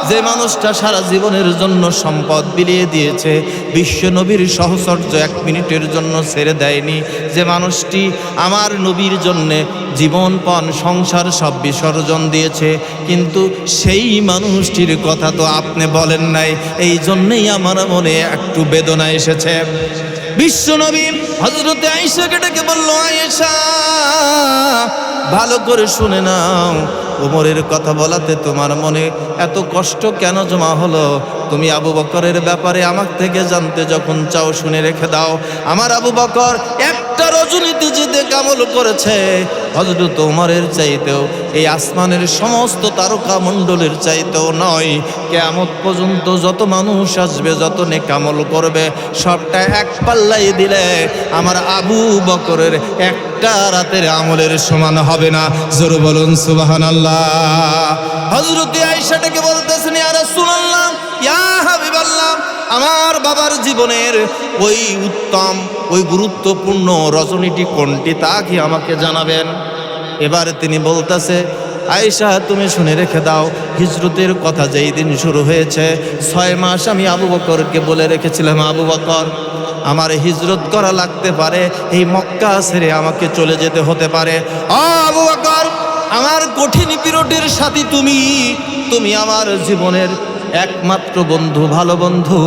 যে মানুষটা সারা জীবনের জন্য সম্পদ বিলিয়ে দিয়েছে, বিশ্ব নবীর সহচর্য 1 মিনিটের জন্য ছেড়ে দেয়নি, যে মানুষটি আমার নবীর জন্যে জীবনপণ সংসার সব বিসর্জন দিয়েছে, কিন্তু সেই মানুষটির কথা তো আপনি বলেন নাই, এই জন্যেই আমার মনে একটু বেদনা এসেছে। বিশ্ব নবী হযরতে আয়েশাকে ডেকে বলল, আয়েশা, ভালো করে শুনে নাও, ওমরের কথা বলাতে তোমার মনে এত কষ্ট কেন জমা হলো? তুমি আবু বকরের ব্যাপারে আমার থেকে জানতে যখন চাও, শুনে রেখে দাও, আমার আবু বকর একটা রজনীতে যে আমল করেছে, হযরত ওমরের চাইতেও, এই আসমানের সমস্ত তারকা মণ্ডলের চাইতেও নয়। কিয়ামত পর্যন্ত যত মানুষ আসবে, যত নেক আমল করবে, সবটা এক পাল্লাই দিলে আমার আবু বকরের একটা রাতের আমলের সমান হবে না। জোরে বলুন সুবহানাল্লাহ। হযরতে আয়েশাটাকে বলতেছেন, ইয়া রাসূলুল্লাহ, ইয়া হাবিবাল্লাহ, আমার বাবার জীবনের ওই উত্তম, ওই গুরুত্বপূর্ণ রজনীটি কোনটি, তা কি আমাকে জানাবেন? এবার তিনি বলতেছে, আয়েশা, তুমি শুনে রেখে দাও, হিজরতের কথা যেই দিন শুরু হয়েছে, 6 মাস আমি আবু বকরকে বলে রেখেছিলাম, আবু বকর, আমার হিজরত করা লাগতে পারে, এই মক্কা ছেড়ে আমাকে চলে যেতে হতে পারে। আবু বকর, আমার কঠিন পিরিয়ডের সাথী তুমি আমার জীবনের একমাত্র বন্ধু, ভালো বন্ধু,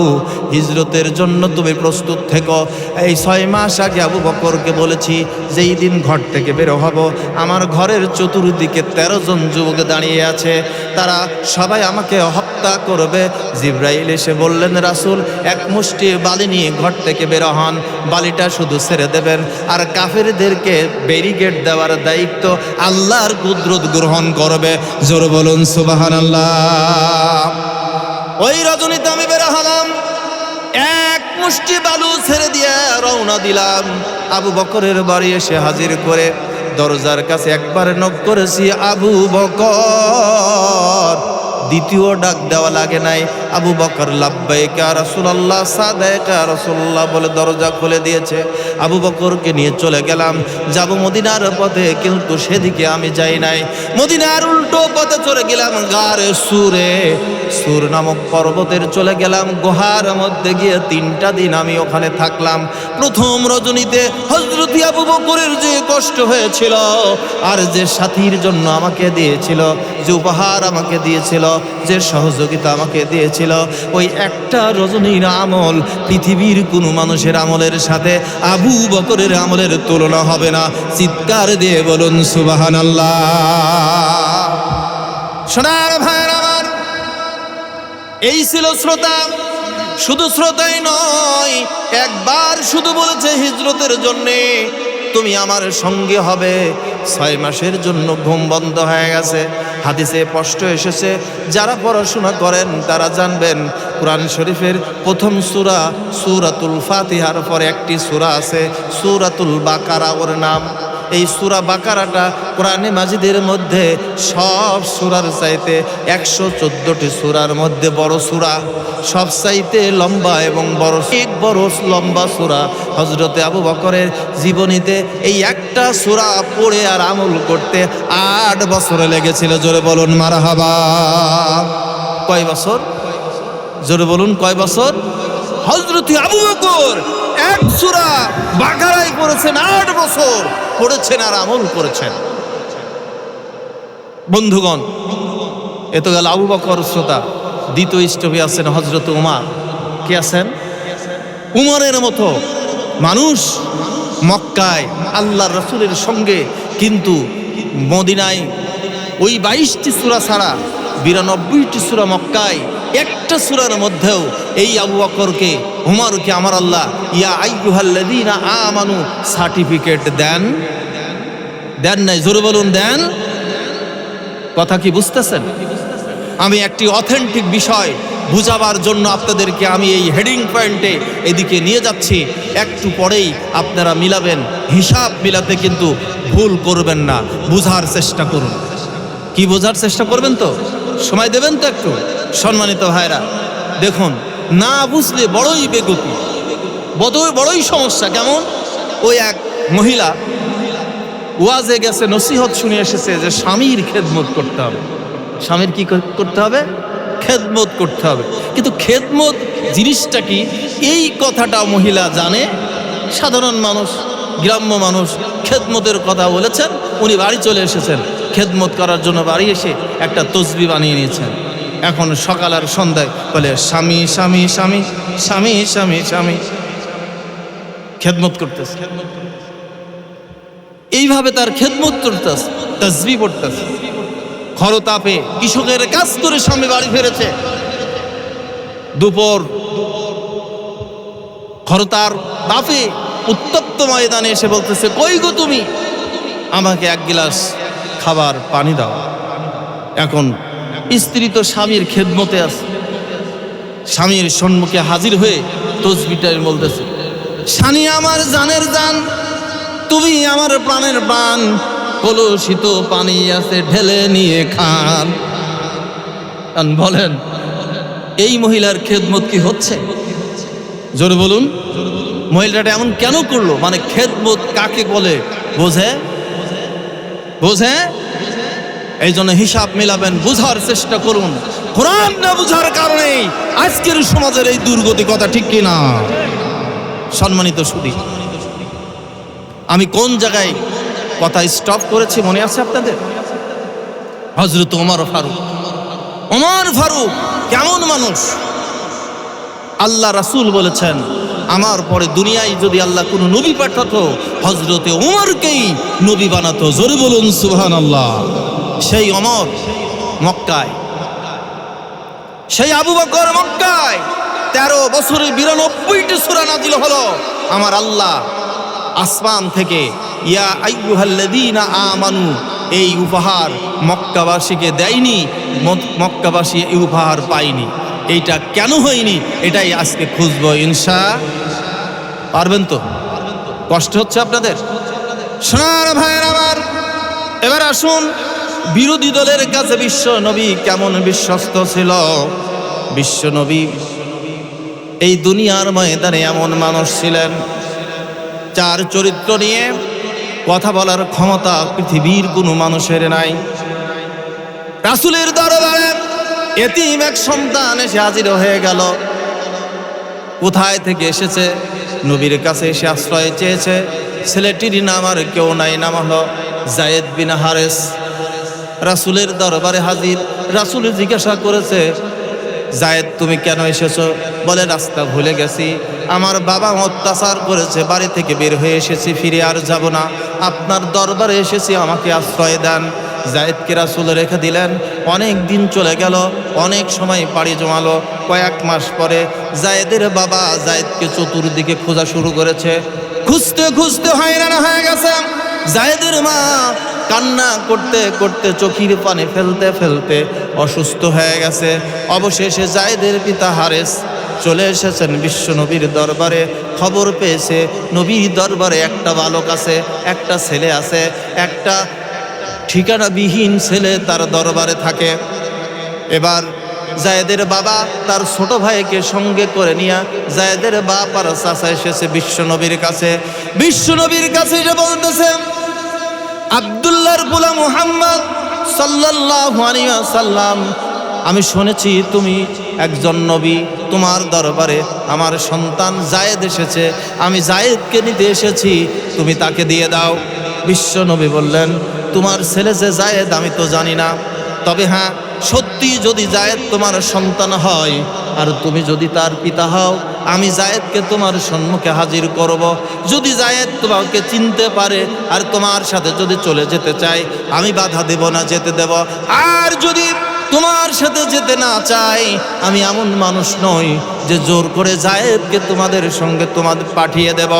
হিজরতের জন্য তুমি প্রস্তুত থেকো। এই 6 মাস আগে আবু বকরকে বলেছি, যেই দিন ঘর থেকে বের হব, আমার ঘরের চতুর্দিকে 13 জন যুবক দাঁড়িয়ে আছে, তারা সবাই আমাকে হত্যা করবে। জিব্রাইল এসে বললেন, রাসূল এক মুষ্টি বালি নিয়ে ঘর থেকে বের হন, বালিটা শুধু ছেড়ে দেবেন, আর কাফেরদেরকে ব্যারিকেড দেওয়ার দায়িত্ব আল্লাহর কুদরত গ্রহণ করবে। জোরে বলুন সুবহানাল্লাহ। ওই রজনীতে আমি বের হলাম, এক মুষ্টি বালু ছেড়ে দিয়ে রওনা দিলাম। আবু বকরের বাড়ি এসে হাজির করে দরজার কাছে একবার নক করেছি, আবু বকর। দ্বিতীয় ডাক দেওয়া লাগে নাই। আবু বকর লাব্বাইকা ইয়া রাসূলুল্লাহ, সাদাকা ইয়া রাসূলুল্লাহ বলে দরজা খুলে দিয়েছে। আবু বকরকে নিয়ে চলে গেলাম, যাব মদিনার পথে, কিন্তু সেদিকে আমি যাই নাই। মদিনার উল্টো পথে চলে গেলাম, গারে সুরে, সুর নামক পর্বতের চলে গেলাম। গুহার মধ্যে গিয়ে 3টা দিন আমি ওখানে থাকলাম। প্রথম রজনীতে হযরত আবু বকরের যে কষ্ট হয়েছিল, আর যে সাথীর জন্য আমাকে দিয়েছিল, যে উপহার আমাকে দিয়েছিল, যে সহযোগিতা আমাকে দিয়েছিল, ওই একটা রজনীর আমল পৃথিবীর কোনো মানুষের আমলের সাথে আবু বকরের আমলের তুলনা হবে না। চিৎকার দিয়ে বলুন সুবহানাল্লাহ। সোনার ভাইয়ের আমার, এই ছিল শ্রোতা। শুধু শ্রোতাই নয়, একবার শুধু বলেছে হিজরতের জন্যে তুমি আমার সঙ্গে হবে। 6 মাসের জন্য ঘুম বন্ধ হয়ে গেছে। হাদিসে স্পষ্ট এসেছে, যারা পড়াশোনা করেন তারা জানবেন, কোরআন শরীফের প্রথম সূরা সূরাতুল ফাতিহার পরে একটি সূরা আছে, সূরাতুল বাকারা ওর নাম। এই সূরা বাকারাটা কোরআনে মাজিদের মধ্যে সব সূরার চাইতে 114টি সূরার মধ্যে বড় সূরা, সব চাইতে লম্বা এবং বড়, এক বড় লম্বা সূরা। হযরতে আবু বকরের জীবনীতে এই একটা সূরা পড়ে আর আমল করতে 8 বছর লেগেছিল। জোরে বলুন মারহাবা। কয় বছর? জোরে বলুন কয় বছর? হযরতে আবু বকর এক সূরা বাকারায় পড়েছেন, 8 বছর পড়েছেন আর আমল করেছেন। বন্ধুগণ, এত গেল আবু বকর শ্রোতা। দ্বিতীয় স্টপে আছেন হযরত উমর। কে আছেন? উমরের মতো মানুষ মক্কায় আল্লাহর রাসূলের সঙ্গে, কিন্তু মদিনায় ওই 22টি সূরা ছাড়া 92টি সূরা মক্কায়, একটা সূরার মধ্যেও এই আবু বকরকে, উমরকে আমার আল্লাহ ইয়া আইয়ুহাল্লাযীনা আমানু সার্টিফিকেট দেন নাই? জোরে বলুন দেন। কথা কি বুঝতেছেন? আমি একটি অথেন্টিক বিষয় বুঝাবার জন্য আপনাদেরকে আমি এই হেডিং পয়েন্টে এদিকে নিয়ে যাচ্ছি। একটু পরেই আপনারা মিলাবেন, হিসাব মিলাতে কিন্তু ভুল করবেন না, বুঝার চেষ্টা করুন। কি বোঝার চেষ্টা করবেন তো? সময় দেবেন তো একটু? সম্মানিত ভাইরা, দেখুন, না বুঝলে বড়ই বেগতি, বড়ই সমস্যা। কেমন? ওই এক মহিলা ওয়াজে গেছে, নসিহত শুনে এসেছে যে স্বামীর খেদমত করতে হবে। স্বামীর কি করতে হবে? খেদমত করতে হবে। কিন্তু খেদমত জিনিসটা কি, এই কথাটা মহিলা জানে? সাধারণ মানুষ, গ্রাম্য মানুষ খেদমতের কথা বলেছেন, উনি বাড়ি চলে এসেছেন। খেদমত করার জন্য বাড়ি এসে একটা তসবিহ বানিয়ে নিয়েছেন। এখন সকাল আর সন্ধ্যায় বলে স্বামী স্বামী স্বামী স্বামী স্বামী স্বামী, খেদমত করতেছে। এইভাবে তার খেদমত করতেছে, তসবিহ পড়তেছে। খরতাপে কৃষকের কাজ করে স্বামী বাড়ি ফিরেছে। দুপুর খরতার তাপে উত্তপ্ত ময়দানে এসে বলতেছে, কই গো তুমি, আমাকে 1 গ্লাস খাবার পানি দাও। এখন স্ত্রী তো স্বামীর খেদমতে আছে, স্বামীর সম্মুখে হাজির হয়ে তসবিহটা বলতেছে, স্বামী আমার জানের জান, তুমি আমার প্রাণের প্রাণ, কলুষিত পানি আছে ঢেলে নিয়ে খান। বলেন, এই মহিলার খেদমত কি হচ্ছে? জোরে বলুন। মহিলাটা এমন কেন করলো? মানে খেদমত কাকে বলে বোঝে? এই জন্য হিসাব মিলাবেন, বুঝার চেষ্টা করুন। কোরআন না বুঝার কারণে আজকের সমাজের এই দুর্গতি, কথা ঠিক কিনা? সম্মানিত সুধী, আমি কোন জায়গায় কথা স্টপ করেছি মনে আছে আপনাদের? হযরত ওমর ফারুক কেমন মানুষ? আল্লাহ রাসূল বলেছেন, আমার পরে দুনিয়ায় যদি আল্লাহ কোনো নবী পাঠাতো, হযরতে ওমরকেই নবী বানাতো। জোরে বলুন সুবহানাল্লাহ। সেই ওমর মক্কায় সেই আবু বকর মক্কায় 13 বছরে 92টি সূরা নাজিল হলো। আমার আল্লাহ আসমান থেকে ইয়া আইয়ুহাল্লাযীনা আমানু এই উপহার মক্কাবাসীকে দেয়নি, মক্কাবাসী এই উপহার পায়নি। এইটা কেন হয়নি এটাই আজকে খুঁজবো পারবেন তো? কষ্ট হচ্ছে আপনাদের? সোনার ভাইয়ের আমার, এবার আসুন বিরোধী দলের কাছে বিশ্ব নবী কেমন বিশ্বস্ত ছিল। বিশ্ব নবী এই দুনিয়ার ময়দানে এমন মানুষ ছিলেন যার চরিত্র নিয়ে কথা বলার ক্ষমতা পৃথিবীর কোনো মানুষের নাই। রাসূলের দরবারে এতিম এক সন্তান এসে হাজির হয়ে গেল। কোথায় থেকে এসেছে? নবীর কাছে এসে আশ্রয় চেয়েছে। ছেলেটির নাম আর কেউ নাই, নাম হলো যায়েদ বিন হারেস। রাসূলের দরবারে হাজির। রাসূল জিজ্ঞাসা করেছে, যায়েদ তুমি কেন এসেছো? বলে রাস্তা ভুলে গেছি, আমার বাবা অত্যাচার করেছে, বাড়ি থেকে বের হয়ে এসেছি, ফিরে আর যাব না, আপনার দরবারে এসেছি, আমাকে আশ্রয় দেন। যায়েদকে রাসূল রেখে দিলেন। অনেক দিন চলে গেল, অনেক সময় পাড়ি জমালো। কয়েক মাস পরে যায়েদের বাবা যায়েদকে চতুর্দিকে খোঁজা শুরু করেছে। খুঁজতে খুঁজতে হয়রান হয়ে গেছে। যায়েদের মা কান্না করতে করতে চোখের পানি ফেলতে ফেলতে অসুস্থ হয়ে গেছে। অবশেষে যায়েদের পিতা হারেস চলে এসেছেন বিশ্ব নবীর দরবারে। খবর পেয়েছে নবীর দরবারে একটা বালক আছে, একটা ছেলে আছে, একটা ঠিকানাবিহীন ছেলে তার দরবারে থাকে। এবার যায়েদের বাবা তার ছোট ভাইকে সঙ্গে করে নিয়ে যায়েদের বাপ আর চাচা এসেছে বিশ্ব নবীর কাছে। বিশ্ব নবীর কাছে যে বলতেছে, আব্দুল্লাহর গোলাম মুহাম্মদ সাল্লাল্লাহু আলাইহি ওয়াসাল্লাম, আমি শুনেছি তুমি একজন নবী, তোমার দরবারে আমার সন্তান যায়েদ এসেছে, আমি যায়েদকে নিতে এসেছি, তুমি তাকে দিয়ে দাও। বিশ্ব নবী বললেন, তোমার ছেলে যে যায়েদ আমি তো জানি না, তবে হ্যাঁ সত্যি যদি যায়েদ তোমার সন্তান হয় আর তুমি যদি তার পিতা হও, আমি যায়েদকে তোমার সম্মুখে হাজির করব। যদি যায়েদ তোমাকে চিনতে পারে আর তোমার সাথে যদি চলে যেতে চাই, আমি বাধা দেব না, যেতে দেব। আর যদি তোমার সাথে যেতে না চাই, আমি এমন মানুষ নই যে জোর করে যায়েদকে তোমাদের সঙ্গে তোমাদের পাঠিয়ে দেব।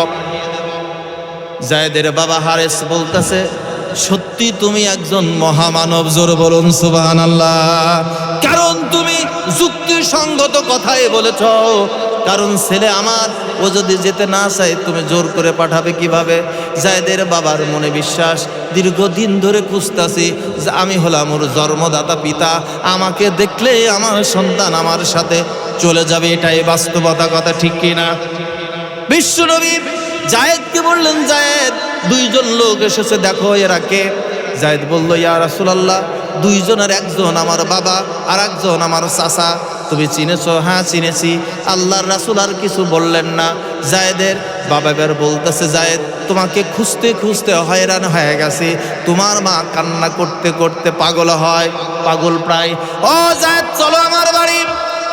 যায়েদের বাবা হারেস বলতেছে, সত্যি তুমি একজন মহামানব, জোর বলুন সুবহানাল্লাহ। কারণ তুমি যুক্তিসঙ্গত কথাই বলেছ। কারণ ছেলে আমার, ও যদি যেতে না চায় তুমি জোর করে পাঠাবে কিভাবে? যায়েদের বাবার মনে বিশ্বাস, দীর্ঘদিন ধরে খুঁজতাছি যে আমি হলাম ওর জন্মদাতা পিতা, আমাকে দেখলে আমার সন্তান আমার সাথে চলে যাবে, এটাই বাস্তবতা, কথা ঠিক কিনা? বিশ্বনবী যায়েদকে বললেন, যায়েদ দুইজন লোক এসেছে, দেখো এরা কে? যায়েদ বলল, ইয়া রাসূলুল্লাহ, দুইজনের একজন আমার বাবা আর একজন আমার চাচা। তুমি চিনেছো? হ্যাঁ চিনেছি। আল্লাহর রাসূল আর কিছু বললেন না। যায়েদের বাবা এবার বলতেছে, যায়েদ তোমাকে খুঁজতে খুঁজতে হয়রান হয়ে গেছে, তোমার মা কান্না করতে করতে পাগল হয়, পাগল প্রায়। ও যায়েদ চলো আমার বাড়ি,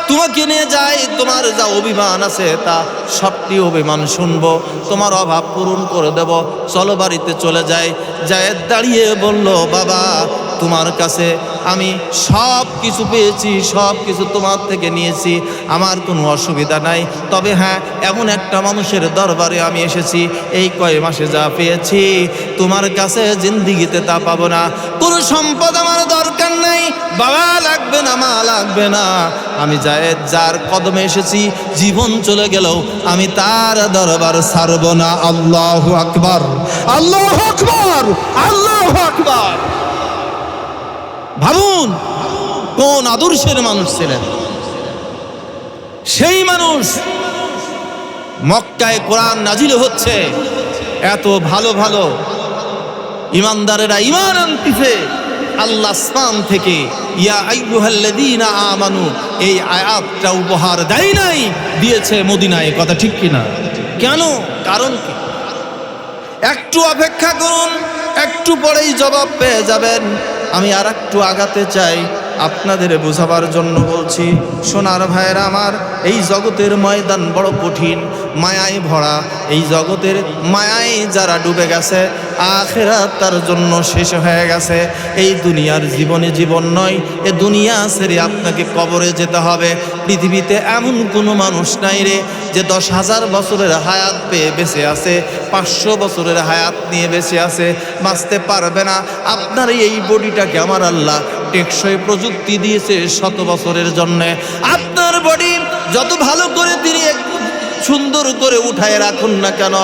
তোমাকে নিয়ে যাই, তোমার যা অভিমান আছে তা সবটি অভিমান শুনবো, তোমার অভাব পূরণ করে দেব, চলো বাড়িতে চলে যাই। যায়েদ দাঁড়িয়ে বলল, বাবা তোমার কাছে আমি সব কিছু পেয়েছি, সব কিছু তোমার থেকে নিয়েছি, আমার কোনো অসুবিধা নাই। তবে হ্যাঁ, এমন একটা মানুষের দরবারে আমি এসেছি, এই কয় মাসে যা পেয়েছি তোমার কাছে জিন্দিগিতে তা পাবো না। কোনো সম্পদ আমার দরকার নাই, বাবা লাগবে না, মা লাগবে না। আমি যায়েদ যার কদমে এসেছি, জীবন চলে গেলেও আমি তার দরবার ছাড়ব না। আল্লাহু আকবার, আল্লাহু আকবার, আল্লাহু আকবার। ভাবুন কোন আদর্শের মানুষ ছিলেন সেই মানুষ। মক্কায় কোরআন নাজিল হচ্ছে, এত ভালো ভালো ইমানদারেরা ইমান আনতেছে, আল্লাহ আসমান থেকে ইয়া আইয়ুহাল্লাযীনা আমানু এই আয়াতটা উপহার দেয় নাই, দিয়েছে মদিনায়, কথা ঠিক কিনা? কেন? কারণ কি? একটু অপেক্ষা করুন, একটু পরেই জবাব পেয়ে যাবেন। আমি আর একটু আগাতে চাই। আপনাদের বোঝাবার জন্য বলছি। সোনার ভাইয়েরা আমার, এই জগতের ময়দান বড় কঠিন, মায়ায় ভরা। এই জগতের মায়ায় যারা ডুবে গেছে, আখিরাত তার জন্য শেষ হয়ে গেছে। এই দুনিয়ার জীবনে জীবন নয়, এ দুনিয়া ছেড়ে আপনাকে কবরে যেতে হবে। পৃথিবীতে এমন কোনো মানুষ নাই রে যে 10,000 বছরের হায়াত পেয়ে বেঁচে আছে, 500 বছরের হায়াত নিয়ে বেঁচে আছে, বাঁচতে পারবে না। আপনার এই বডিটাকে আমার আল্লাহ টেকসই প্রযুক্তি দিয়েছে 100 বছরের জন্যে। আপনার বডি যত ভালো করে তিনি সুন্দর করে উঠায় রাখুন না কেন,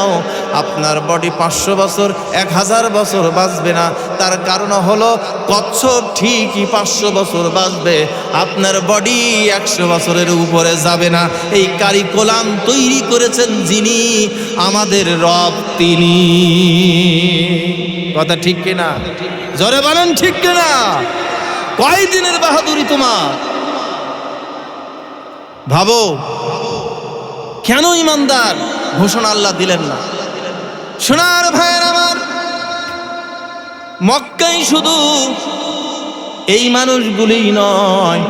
আপনার বডি 500 বছর 1000 বছর বাঁচবে না। তার কারণ হলো কচ্ছপ ঠিকই 500 বছর বাঁচবে, আপনার বডি 100 বছরের উপরে যাবে না। এই কারিকুলাম তৈরি করেছেন যিনি, আমাদের রব তিনি। কথা ঠিক কিনা? জোরে বলেন ঠিক কিনা? কয় দিনের বাহাদুরি তোমার? ভাবো, কেন ইমানদার ঘোষণা আল্লাহ দিলেন না? সোনার ভাইয়ের আমার, মক্কায় শুধু এই মানুষগুলিই নয়,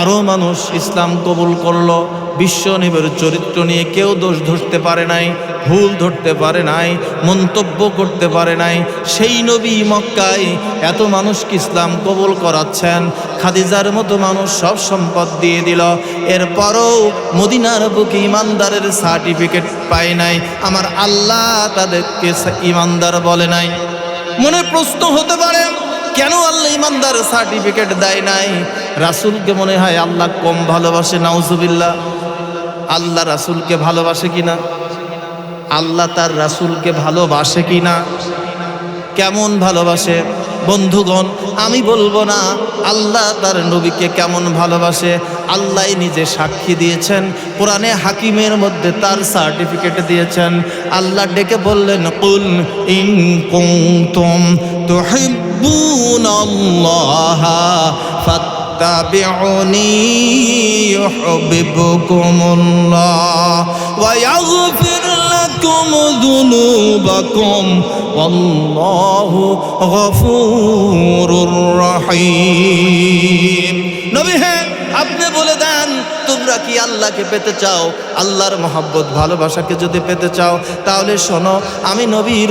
আরো মানুষ ইসলাম কবুল করলো। বিশ্ব নবীর চরিত্র নিয়ে কেউ দোষ ধরতে পারে নাই, ভুল ধরতে পারে নাই, মন্তব্য করতে পারে নাই। সেই নবী মক্কায় এত মানুষকে ইসলাম কবুল করাচ্ছেন, খাদিজার মতো মানুষ সব সম্পদ দিয়ে দিল। এরপরও মদিনার বুকে ইমানদারের সার্টিফিকেট পায় নাই, আমার আল্লাহ তাদেরকে ইমানদার বলে নাই। মনে প্রশ্ন হতে পারে, কেন আল্লাহ ইমানদার সার্টিফিকেট দেয় নাই? রাসূলকে মনে হয় আল্লাহ কম ভালোবাসে? নাউজুবিল্লাহ। আল্লাহ রাসূলকে ভালোবাসে কিনা? আল্লাহ তার রাসূলকে ভালোবাসে কিনা? কেমন ভালোবাসে? বন্ধুগণ, আমি বলবো না আল্লাহ তার নবীকে কেমন ভালোবাসে, আল্লাহ নিজে সাক্ষী দিয়েছেন, কোরআনে হাকিমের মধ্যে তার সার্টিফিকেট দিয়েছেন। আল্লাহ ডেকে বললেন, কুল ইন কুনতুম তুহিব্বুনাল্লাহা ফাত্তাবিউনি ইউহিব্বুকুমুল্লাহ ওয়া ইয়াগফির লাকুম যুনুবাকুম ওয়াল্লাহু গফুরুর রহিম। নবী হে, আপনি বলে দেন, তোমরা কি আল্লাহকে পেতে চাও? আল্লাহর মহব্বত ভালোবাসাকে যদি পেতে চাও, তাহলে শোনো, আমি নবীর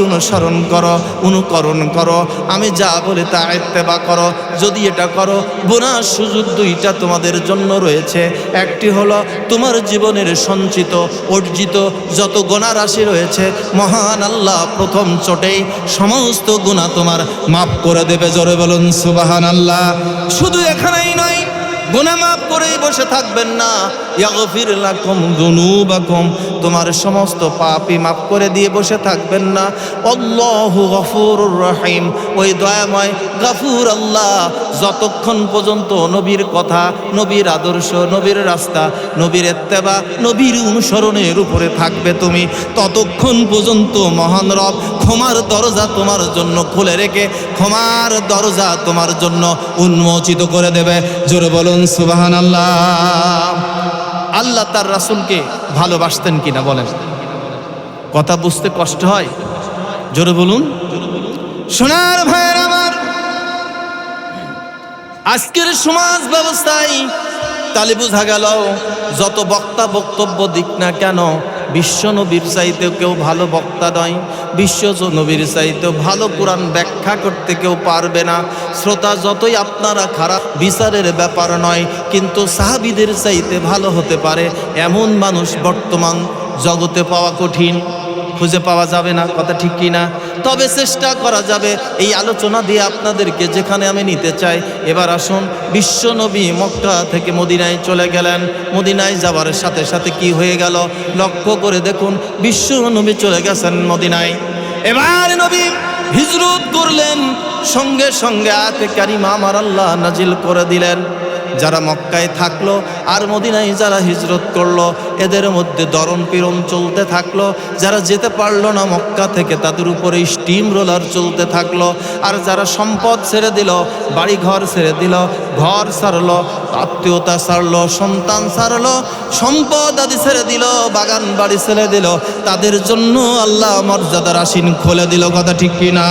অনুকরণ করো, আমি যা বলে তা ইত্তেবা করো। যদি এটা করো, গুনার সুযোগ দুইটা তোমাদের জন্য রয়েছে। একটি হলো তোমার জীবনের সঞ্চিত অর্জিত যত গুনাহ রাশি রয়েছে, মহান আল্লাহ প্রথম চোটেই সমস্ত গুনাহ তোমার মাফ করে দেবে। জোরে বলুন সুবহানাল্লাহ। শুধু এখানেই নয়, গুনাহ মাফ করেই বসে থাকবেন না, ইয়াগফির লাকুম যুনুবাকুম, তোমার সমস্ত পাপই মাফ করে দিয়ে বসে থাকবেন না। আল্লাহু গফুরুর রহিম, ওই দয়াময় গফুর আল্লাহ যতক্ষণ পর্যন্ত নবীর কথা, নবীর আদর্শ, নবীর রাস্তা, নবীর ইত্তেবা, নবীর অনুসরণের উপরে থাকবে তুমি, ততক্ষণ পর্যন্ত মহান রব ক্ষমার দরজা তোমার জন্য খুলে রেখে ক্ষমার দরজা তোমার জন্য উন্মোচিত করে দেবে। জোরে বলুন সুবহানাল্লাহ। আল্লাহ তার রাসূলকে ভালোবাসতেন কিনা বলেন? কথা বুঝতে কষ্ট হয়? জোরে বলুন। সোনার ভাইয়ের আমার, আজকের সমাজ ব্যবস্থায় তাহলে বোঝা গেল, যত বক্তা বক্তব্য দিক না কেন, বিশ্ব নবীর চাইতেও কেউ ভালো বক্তা নয়, বিশ্ব নবীর চাইতেও ভালো কোরআন ব্যাখ্যা করতে কেউ পারবে না। শ্রোতা যতই আপনারা খারাপ, বিচারের ব্যাপার নয়, কিন্তু সাহাবীদের চাইতে ভালো হতে পারে এমন মানুষ বর্তমান জগতে পাওয়া কঠিন, খুঁজে পাওয়া যাবে না। কথা ঠিক কি না? তবে চেষ্টা করা যাবে। এই আলোচনা দিয়ে আপনাদেরকে যেখানে আমি নিতে চাই, এবার আসুন, বিশ্ব নবী মক্কা থেকে মদিনায় চলে গেলেন। মদিনায় যাওয়ার সাথে সাথে কি হয়ে গেল লক্ষ্য করে দেখুন। বিশ্ব নবী চলে গেছেন মদিনায়, এবার নবী হিজরত করলেন, সঙ্গে সঙ্গে আয়াতে কারিমা আমার আল্লাহ নাজিল করে দিলেন। যারা মক্কায় থাকলো আর মদিনায় যারা হিজরত করলো, এদের মধ্যে দরন পীড়ন চলতে থাকলো। যারা যেতে পারলো না মক্কা থেকে, তাদের উপরে স্টিম রোলার চলতে থাকলো। আর যারা সম্পদ ছেড়ে দিল, বাড়ি ঘর ছেড়ে দিল, ঘর ছাড়লো, আত্মীয়তা ছাড়লো, সন্তান ছাড়লো, সম্পদ আদি ছেড়ে দিল, বাগান বাড়ি ছেড়ে দিল, তাদের জন্য আল্লাহ মর্যাদার আসীন খুলে দিল। কথা ঠিক কিনা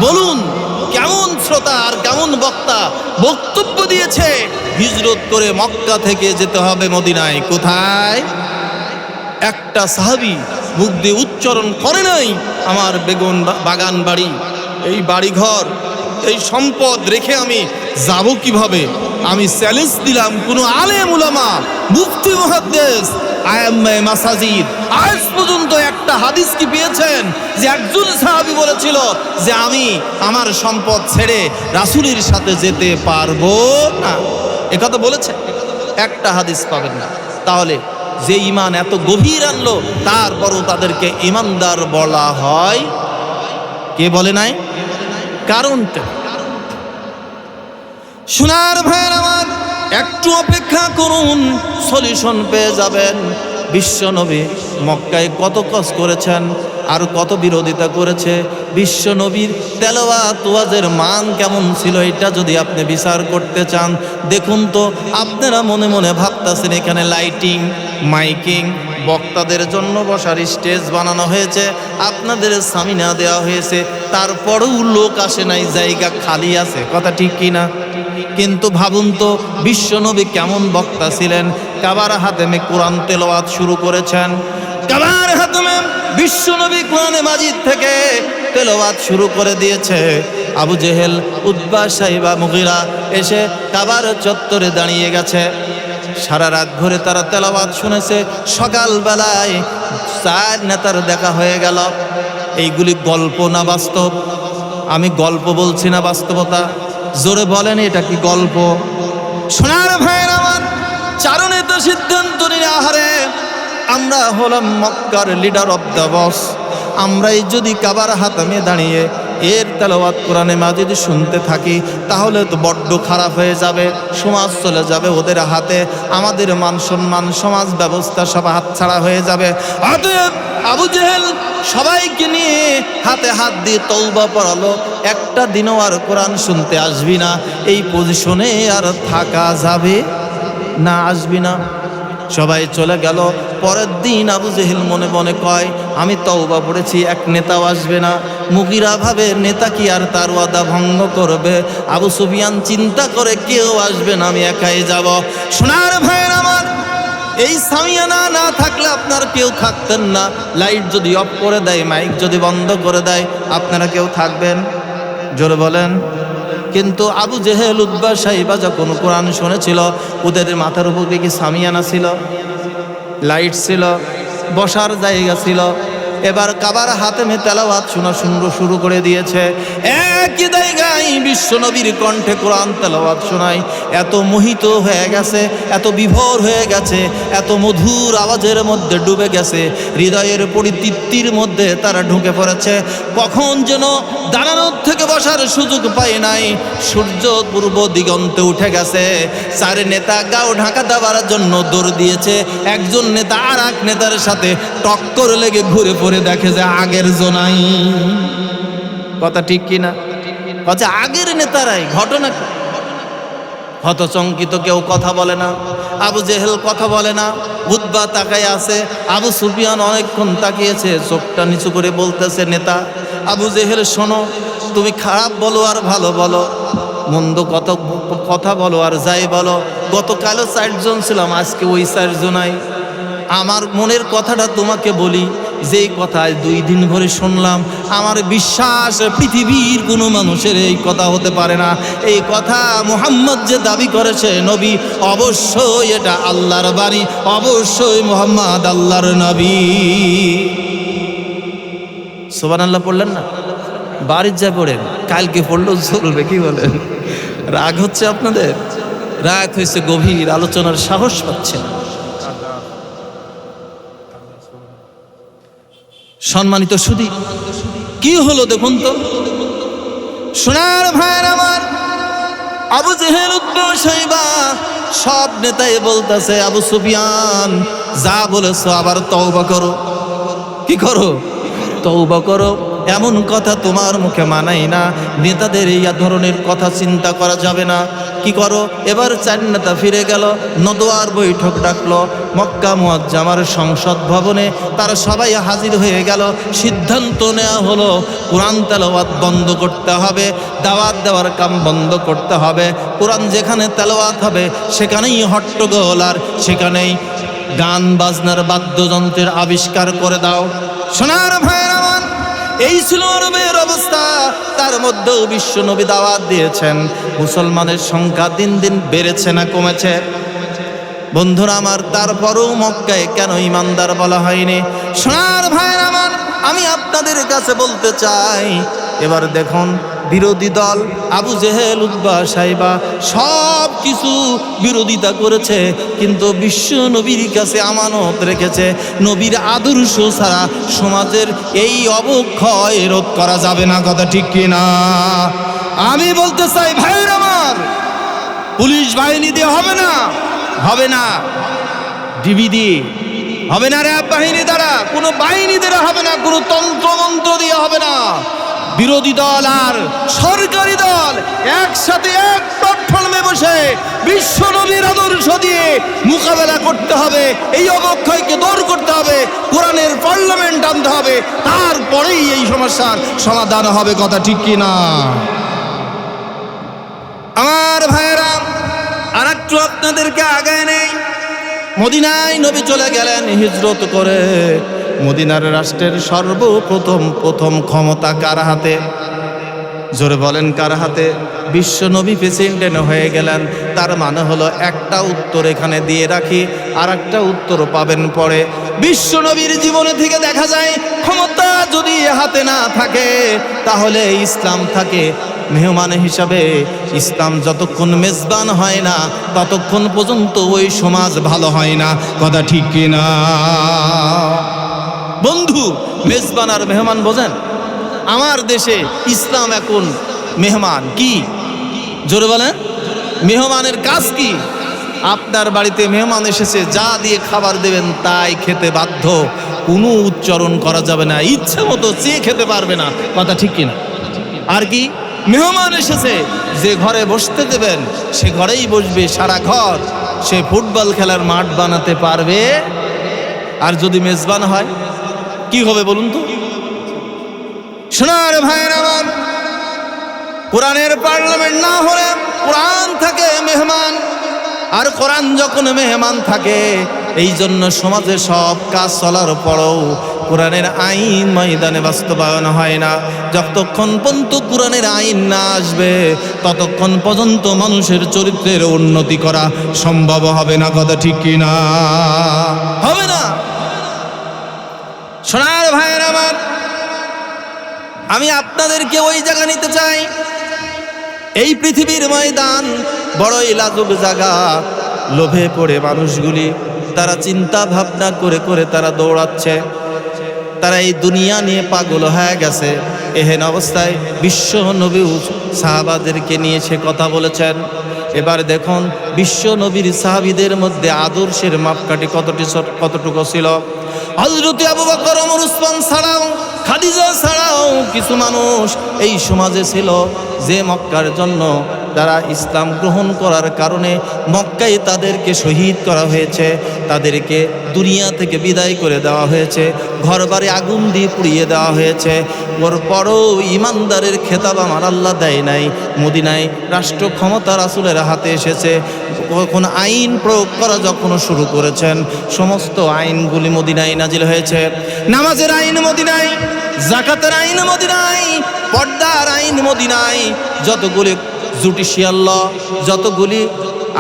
বলুন? কেমন শ্রোতা আর কেমন বক্তা বক্তব্য দিয়েছে, হিজরত করে মক্কা থেকে যেতে হবে মদিনায়। কোথায়? একটা সাহাবী মুখ দিয়ে উচ্চারণ করে নাই আমার বেগুন বাগান বাড়ি, এই বাড়িঘর, এই সম্পদ রেখে আমি যাব কিভাবে? আমি চ্যালেঞ্জ দিলাম কোন আলেম উলামা, মুফতি মুহাদ্দিস, আইম্মায়ে মাসাজিদ আজ পর্যন্ত একটা হাদিস কি পেয়েছেন যে একজন সাহাবী বলেছিল যে আমি আমার সম্পদ ছেড়ে রাসূলের সাথে যেতে পারবো না? একথা বলেছে? একটা হাদিস পাবেন না। তাহলে যে ঈমান এত গভীর আনলো তারপরও তাদেরকে ঈমানদার বলা হয়, কে বলে নাই? কারণটা সোনার ভাইয়ের আমার, একটু অপেক্ষা করুন, সলিউশন পেয়ে যাবেন। বিশ্বনবী মক্কায় কত কষ্ট করেছেন আর কত বিরোধিতা করেছে। বিশ্বনবীর তেলাওয়াত ওয়াজের মান কেমন ছিল এটা যদি আপনি বিচার করতে চান, দেখুন তো। আপনারা মনে মনে ভাবতেছেন এখানে লাইটিং, মাইকিং, বক্তাদের জন্য বসার স্টেজ বানানো হয়েছে, আপনাদের সামিনা দেওয়া হয়েছে, তারপরেও লোক আসে নাই, জায়গা খালি আছে। কথা ঠিক কি না? কিন্তু ভাবুন তো বিশ্বনবী কেমন বক্তা ছিলেন। কাবার হাতেমে কোরআন তেলাওয়াত শুরু করেছেন। কাবার হাতেমে বিশ্বনবী কোরআনে মাজিদ থেকে তেলাওয়াত শুরু করে দিয়েছে। আবু জেহেল, উতবা, সাইবা, মুগিরা এসে কাবার চত্বরে দাঁড়িয়ে গেছে। সারা রাত ভরে তারা তেলাওয়াত শুনেছে। সকালবেলায় 4 নেতার দেখা হয়ে গেল। এইগুলি গল্প না বাস্তব? আমি গল্প বলছি না বাস্তবতা? জোরে বলেন, এটা কি গল্প? সোনার ভাইয়ের আমার, 4 নেতা সিদ্ধান্ত নিয়ে আহারে আমরা হলাম মক্কার লিডার অফ দ্য বস, আমরাই যদি কাবার হাতেমে দাঁড়িয়ে এর তেলাওয়াত কোরআনে মাজিদ শুনতে থাকি তাহলে তো বড্ড খারাপ হয়ে যাবে, সমাজ চলে যাবে ওদের হাতে, আমাদের মান সম্মান, সমাজ ব্যবস্থা সব হাতছাড়া হয়ে যাবে। অতএব আবু জেহেল সবাইকে নিয়ে হাতে হাত দিয়ে তওবা পড়ালো, একটা দিনও আর কোরআন শুনতে আসবি না, এই পজিশনে আর থাকা যাবে না, আসবি না। সবাই চলে গেল। পরের দিন আবু জেহেল মনে মনে কয় আমি তওবা পড়েছি, এক নেতাও আসবে না। মুগিরা ভাবে নেতা কি আর তার ওয়াদা ভঙ্গ করবে? আবু সুফিয়ান চিন্তা করে কেউ আসবে না, আমি একাই যাব। সোনার ভাইয়ের আমার, এই সামিয়ানা না থাকলে আপনার কেউ থাকতেন না। লাইট যদি অফ করে দেয়, মাইক যদি বন্ধ করে দেয়, আপনারা কেউ থাকবেন? জোরে বলেন। কিন্তু আবু জেহেল, উতবা, সাইবা যখন কোরআন শুনেছিল ওদের মাথার উপর কি সামিয়ানা ছিল, লাইট ছিল, বসার জায়গা ছিল। এবার কাবার হাতেমে তেলাওয়াত শোনা শুরু করে দিয়েছে। একই জায়গায় বিশ্বনবীর কণ্ঠে কোরআন তেলাওয়াত শোনায়। এত মোহিত হয়ে গেছে, এত বিভোর হয়ে গেছে, এত মধুর আওয়াজের মধ্যে ডুবে গেছে, হৃদয়ের পরিতৃপ্তির মধ্যে তারা ঢুকে পড়েছে। কখন যেন দাঁড়ানোর থেকে বসার সুযোগ পায় নাই, সূর্য পূর্ব দিগন্তে উঠে গেছে। 4 নেতা গাও ঢাকা দেওয়ার জন্য দৌড় দিয়েছে। একজন নেতা আর এক নেতার সাথে টক্কর লেগে ঘুরে পড়ে দেখে যে আগের জনাই। কথা ঠিক কিনা? আচ্ছা, আগের নেতারাই। ঘটনা হতচকিত, কেউ কথা বলে না। আবু জেহেল কথা বলে না, উতবা তাকায় আছে। আবু সুফিয়ান অনেকক্ষণ তাকিয়েছে, চোখটা নিচু করে বলতেছে, নেতা আবু জেহেল শোনো, তুমি খারাপ বলো আর ভালো বলো, মন্দ কথা বলো আর যাই বলো, গতকালও 4 জন ছিলাম, আজকে ওই 4 জনাই। আমার মনের কথাটা তোমাকে বলি, যেই কথা 2 দিন ধরে শুনলাম, আমার বিশ্বাস পৃথিবীর কোনো মানুষের এই কথা হতে পারে না। এই কথা মুহাম্মদ যে দাবি করেছে নবী, অবশ্যই এটা আল্লাহর বাণী, অবশ্যই মুহাম্মদ আল্লাহর নবী। সুবহানাল্লাহ পড়লেন না? বাড়ির যা পড়েন, কালকে পড়লেও চলবে, কি বলেন? রাগ হচ্ছে আপনাদের? রাগ হয়েছে, গভীর আলোচনার সাহস পাচ্ছে না। সম্মানিত সুধী, কি হলো দেখুন তো। সোনার ভাইয়ের আমার, আবু জেহেল, উতবা, সাইবা সব নেতাই বলতেছে, আবু সুফিয়ান যা বলেছো আবার তওবা করো। কি করো? তওবা করো। এমন কথা তোমার মুখে মানাই না, নেতাদের এই ধরনের কথা চিন্তা করা যাবে না। কি করো, এবার 4 নেতা ফিরে গেল, নদওয়ার বৈঠক ডাকলো মক্কা মুআজ্জামার সংসদ ভবনে। তারা সবাই হাজির হয়ে গেল। সিদ্ধান্ত নেওয়া হলো কোরআন তেলাওয়াত বন্ধ করতে হবে, দাওয়াত দেওয়ার কাম বন্ধ করতে হবে। কোরআন যেখানে তেলাওয়াত হবে সেখানেই হট্টগোল আর সেখানেই গান বাজনার বাদ্যযন্ত্রের আবিষ্কার করে দাও। সোনার ভাইয়ের আমার, এই ছিল আরবের অবস্থা। তার মধ্যেও বিশ্ব নবী দাওয়াত দিয়েছেন। মুসলমানের সংখ্যা দিন দিন বেড়েছে না কমেছে? বন্ধুরা আমার, তারপরও মক্কায় কেন ইমানদার বলা হয়নি? সোনার ভাইয়ের আমার, আমি আপনাদের কাছে বলতে চাই, এবার দেখুন বিরোধী দল আবু জেহেল, উতবা, সাইবা সব কিছু বিরোধিতা করেছে, কিন্তু বিশ্ব নবীর কাছে আমানত রেখেছে। নবীর আদর্শ ছাড়া সমাজের এই অবক্ষয় রোধ করা যাবে না। কথা ঠিক কিনা? আমি বলতে চাই ভাইয়ের আমার, পুলিশ বাহিনী দিয়ে হবে না, হবে না, ডিবি দিয়ে হবে না, র্যাব বাহিনী দ্বারা, কোনো বাহিনী দ্বারা হবে না, কোনো তন্ত্রমন্ত্র দিয়ে হবে না। বিরোধী দল আর সরকারি দল একসাথে এক প্ল্যাটফর্মে বসে বিশ্ব নবীর আদর্শ দিয়ে মোকাবেলা করতে হবে। এই অবক্ষয়কে দূর করতে হবে, কোরআনের পার্লামেন্ট আনতে হবে, তারপরেই এই সমস্যার সমাধান হবে। কথা ঠিক কিনা? আমার ভাইয়েরা, আর একটু আপনাদেরকে আগায় নেই। মদিনায় নবী চলে গেলেন হিজরত করে। মদিনার রাষ্ট্রের প্রথম ক্ষমতা কার হাতে? জোরে বলেন, কার হাতে? বিশ্ব নবী প্রেসিডেন্ট হয়ে গেলেন। তার মানে হলো একটা উত্তর এখানে দিয়ে রাখি, আর একটা উত্তর পাবেন পরে। বিশ্ব নবীর জীবনে থেকে দেখা যায়, ক্ষমতা যদি হাতে না থাকে তাহলে ইসলাম থাকে মেহমান হিসাবে। ইসলাম যতক্ষণ মেজবান হয় না ততক্ষণ পর্যন্ত ওই সমাজ ভালো হয় না। কথা ঠিক কিনা বন্ধু? মেজবান আর মেহমান বোঝেন? আমার দেশে ইসলাম এখন মেহমান। কি? জোরে বলেন, মেহমানের কাজ কি? আপনার বাড়িতে মেহমান এসেছে, যা দিয়ে খাবার দেবেন তাই খেতে বাধ্য, কোনো উচ্চারণ করা যাবে না, ইচ্ছে মতো চেয়ে খেতে পারবে না। কথা ঠিক কিনা? আর কি? মেহমান এসেছে, যে ঘরে বসতে দেবেন সে ঘরেই বসবে সারা ঘর। সে ফুটবল খেলার মাঠ বানাতে পারবে। আর যদি মেজবান হয় কি হবে বলুন তো? সোনার ভাইয়ের আমার, কোরআনের পার্লামেন্ট না হলে কোরআন থাকে মেহমান, আর কোরআন যখন মেহমান থাকে, এই জন্য সমাজে সব কাজ চলার পরও কোরআনের আইন ময়দানে বাস্তবায়ন হয় না। যতক্ষণ পর্যন্ত কোরআনের আইন না আসবে ততক্ষণ পর্যন্ত মানুষের চরিত্রের উন্নতি করা সম্ভব হবে না। কথা ঠিক কিনা? হবে না। সোনার ভাইয়ের আমার, আমি আপনাদেরকে ওই জায়গা নিতে চাই। এই পৃথিবীর ময়দান বড়ই লাজুক জায়গা। লোভে পড়ে মানুষগুলি তারা চিন্তা ভাবনা করে করে তারা দৌড়াচ্ছে। তারা এই দুনিয়া নিয়ে পাগল হয়ে গেছে। এহেন অবস্থায় বিশ্ব নবী সাহাবাদেরকে নিয়ে সে কথা বলেছেন। এবার দেখুন বিশ্ব নবীর সাহাবীদের মধ্যে আদর্শের মাপকাঠি কতটুকু ছিল। হযরত আবু বকর, ওমর, উসমান ছাড়াও, খাদিজা ছাড়াও কিছু মানুষ এই সমাজে ছিল যে মক্কার জন্য তারা ইসলাম গ্রহণ করার কারণে মক্কায় তাদেরকে শহীদ করা হয়েছে, তাদেরকে দুনিয়া থেকে বিদায় করে দেওয়া হয়েছে, ঘরবাড়ি আগুন দিয়ে পুড়িয়ে দেওয়া হয়েছে। ওর পরও ইমানদারের খেতাব আমার আল্লাহ দেয় নাই। মদিনায় রাষ্ট্র ক্ষমতা রাসূলের হাতে এসেছে। কখন আইন প্রয়োগ করা যখন শুরু করেছেন, সমস্ত আইনগুলি মদিনায় নাজিল হয়েছে। নামাজের আইন মদিনায়, যাকাতের আইন মদিনায়, পর্দার আইন মদিনায়, যতগুলি জুডিশিয়াল ল, যতগুলি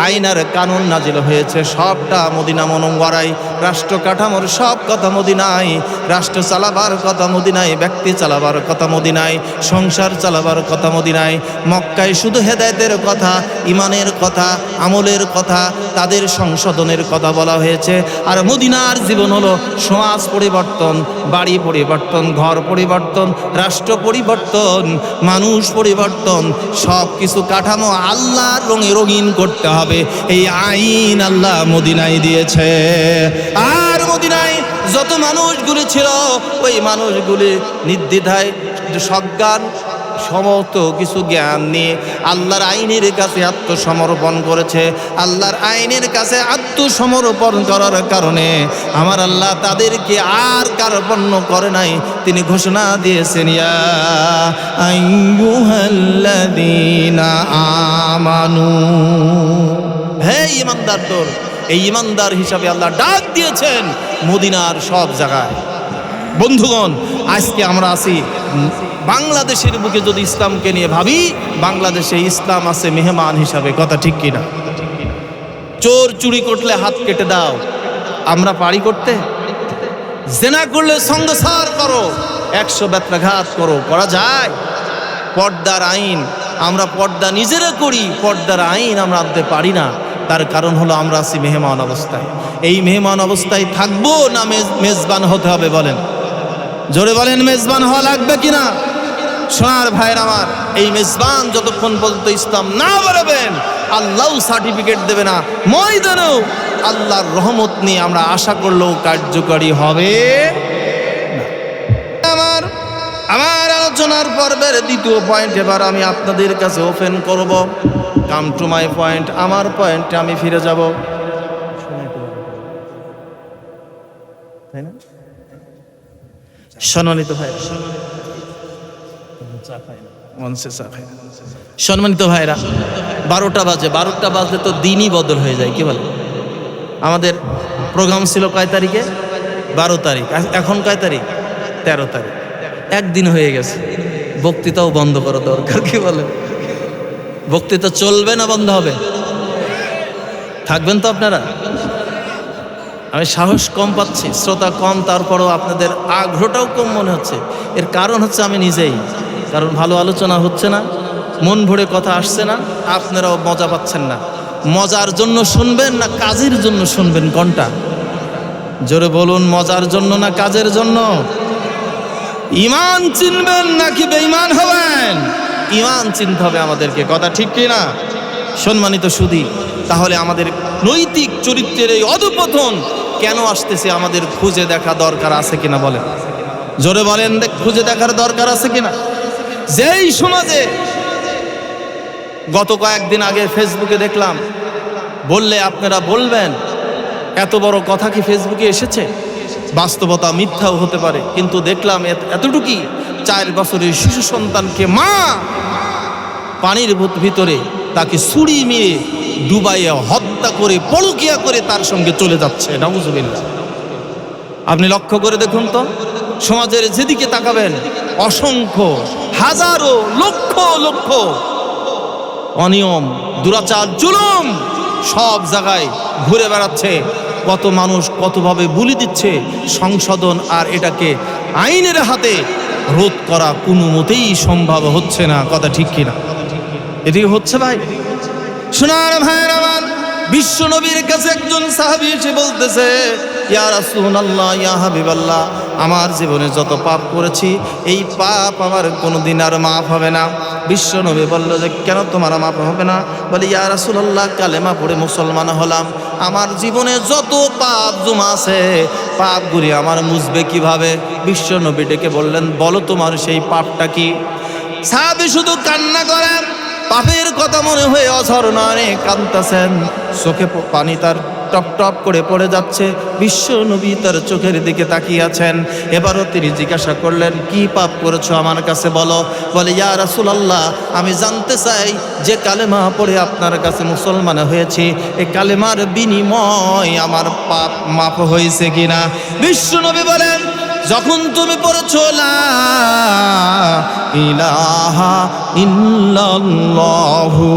আইন আর কানুন নাজিল হয়েছে সবটা মদিনা মুনাওয়ারায়। রাষ্ট্র কাঠামোর সব কথা মদিনায়, রাষ্ট্র চালাবার কথা মদিনায়, ব্যক্তি চালাবার কথা মদিনায়, সংসার চালাবার কথা মদিনায়। মক্কায় শুধু হেদায়েতের কথা, ইমানের কথা, আমলের কথা, তাদের সংশোধনের কথা বলা হয়েছে। আর মদিনার জীবন হলো সমাজ পরিবর্তন, বাড়ি পরিবর্তন, ঘর পরিবর্তন, রাষ্ট্র পরিবর্তন, মানুষ পরিবর্তন, সব কিছু কাঠামো আল্লাহর রঙে রঙিন করতে হবে। এই আইন আল্লাহ মদিনায় দিয়েছে। আর মদিনায় যত মানুষগুলি ছিল ওই মানুষগুলি নির্দ্বিধায় সজ্ঞান সমস্ত কিছু জ্ঞান নিয়ে আল্লাহর আইনের কাছে আত্মসমর্পণ করেছে। আল্লাহর আইনের কাছে আত্মসমর্পণ করার কারণে আমার আল্লাহ তাদেরকে আর কার্পণ্য করে নাই। তিনি ঘোষণা দিয়েছেন, ইয়া আইয়ুহাল্লাযীনা আমানু, হে ঈমানদার দল। এই ঈমানদার হিসাবে আল্লাহ ডাক দিয়েছেন মদিনার সব জায়গায়। বন্ধুগণ, আজকে আমরা আছি বাংলাদেশের বুকে। যদি ইসলামকে নিয়ে ভাবি, বাংলাদেশে ইসলাম আছে মেহমান হিসাবে, কথা ঠিক কিনা? চোর চুরি করলে হাত কেটে দাও, আমরা পারি করতে? জেনা করলে সংসার করো, 100 বেত্রাঘাত করো, করা যায়? পর্দার আইন, আমরা পর্দা নিজেরা করি, পর্দার আইন আমরা আনতে পারি না। তার কারণ হলো আমরা আছি মেহমান অবস্থায়। এই মেহমান অবস্থায় থাকবো না মেজবান হতে হবে? বলেন, জোরে বলেন, মেজবান হওয়া লাগবে কিনা? সোনার ভাইয়ের আমার, এই মেজবান যতক্ষণ পর্যন্ত ইসলাম না বাড়াবেন, আল্লাহ সার্টিফিকেট দেবে না। ময়দানেও আল্লাহর রহমত নিয়ে আমরা আশা করলেও কার্যকরী হবে না। আমার আলোচনার পর্বের দ্বিতীয় পয়েন্ট এবার আমি আপনাদের কাছে ওপেন করব। কাম টু মাই পয়েন্ট, আমার পয়েন্টে আমি ফিরে যাব, তাই না? সম্মানিত ভাইরা, সম্মানিত ভাইরা, 12টা বাজে। 12টা বাজলে তো দিনই বদল হয়ে যায়, কি বলে? আমাদের প্রোগ্রাম ছিল কয় তারিখে? 12 তারিখ। এখন কয় তারিখ? 13 তারিখ। একদিন হয়ে গেছে। বক্তৃতাও বন্ধ করা দরকার, কি বলে? বক্তৃতা চলবে না বন্ধ হবে? থাকবেন তো আপনারা? আমি সাহস কম পাচ্ছি, শ্রোতা কম, তারপরও আপনাদের আগ্রহটাও কম মনে হচ্ছে। এর কারণ হচ্ছে আমি নিজেই, কারণ ভালো আলোচনা হচ্ছে না, মন ভরে কথা আসছে না, আপনারাও মজা পাচ্ছেন না। মজার জন্য শুনবেন না কাজের জন্য শুনবেন? কোনটা? জোরে বলুন, মজার জন্য না কাজের জন্য? ঈমান চিনবেন নাকি বেঈমান হবেন? ঈমান চিনতে হবে আমাদেরকে, কথা ঠিক কি না? সম্মানিত সুধী, তাহলে আমাদের নৈতিক চরিত্রের এই অধঃপতন কেন আসতেছে আমাদের খুঁজে দেখা দরকার আছে কিনা? বলেন, জোরে বলেন, খুঁজে দেখার দরকার আছে কিনা? যেই সমাজে গত কয়েকদিন আগে ফেসবুকে দেখলাম, বললে আপনারা বলবেন এত বড় কথা কি ফেসবুকে এসেছে? বাস্তবতা মিথ্যাও হতে পারে, কিন্তু দেখলাম এতটুকুই, 4 বছরের শিশু সন্তানকে মা পানির ভিতরে তাকে ছুরি মেরে ডুবাইয়ে হত্যা করে পরকীয়া করে তার সঙ্গে চলে যাচ্ছে। নাউজুবিল্লাহ। আপনি লক্ষ্য করে দেখুন তো, সমাজের যেদিকে তাকাবেন অসংখ্য, হাজারো, লক্ষ লক্ষ অনিয়ম, দুরাচার, জুলুম সব জায়গায় ঘুরে বেড়াচ্ছে। কত মানুষ কতভাবে বুলি দিচ্ছে, সংশোধন আর এটাকে আইনের হাতে রোধ করা কোনো মতেই সম্ভব হচ্ছে না, কথা ঠিক কিনা? এদিকে হচ্ছে ভাই। সোনার ভাইয়ের আমার, বিশ্ব নবীর কাছে একজন সাহাবী এসে বলতেছে, ইয়া রাসূলুল্লাহ, ইয়া হাবিবাল্লাহ, আমার জীবনে যত পাপ করেছি এই পাপ আমার কোনোদিন আর মাফ হবে না। বিশ্ব নবী বলল যে কেন তোমার মাফ হবে না? বলে, ইয়া রাসূলুল্লাহ, কালেমা পড়ে মুসলমান হলাম, আমার জীবনে যত পাপ জমা আছে পাপগুলি আমার মুছবে কিভাবে? বিশ্ব নবী ডেকে বললেন, বলো তোমার সেই পাপটা কি? সাহাবী শুধু কান্না করেন, পাপের কথা মনে হয়ে অঝর নয়নে কাঁদতেছেন, চোখে পানি তার টপ টপ করে পড়ে যাচ্ছে। বিশ্ব নবী তার চোখের দিকে তাকিয়ে আছেন। এবারও তিনি জিজ্ঞাসা করলেন, কি পাপ করেছো আমার কাছে বলো? বলে, ইয়া রাসূলুল্লাহ, আমি জানতে চাই যে কালেমা পড়ে আপনার কাছে মুসলমান হয়েছি, এই কালেমার বিনিময় আমার পাপ মাফ হয়েছে কিনা? বিশ্ব নবী বলেন, যখন তুমি পড়েছো লা ইলাহা ইল্লাল্লাহু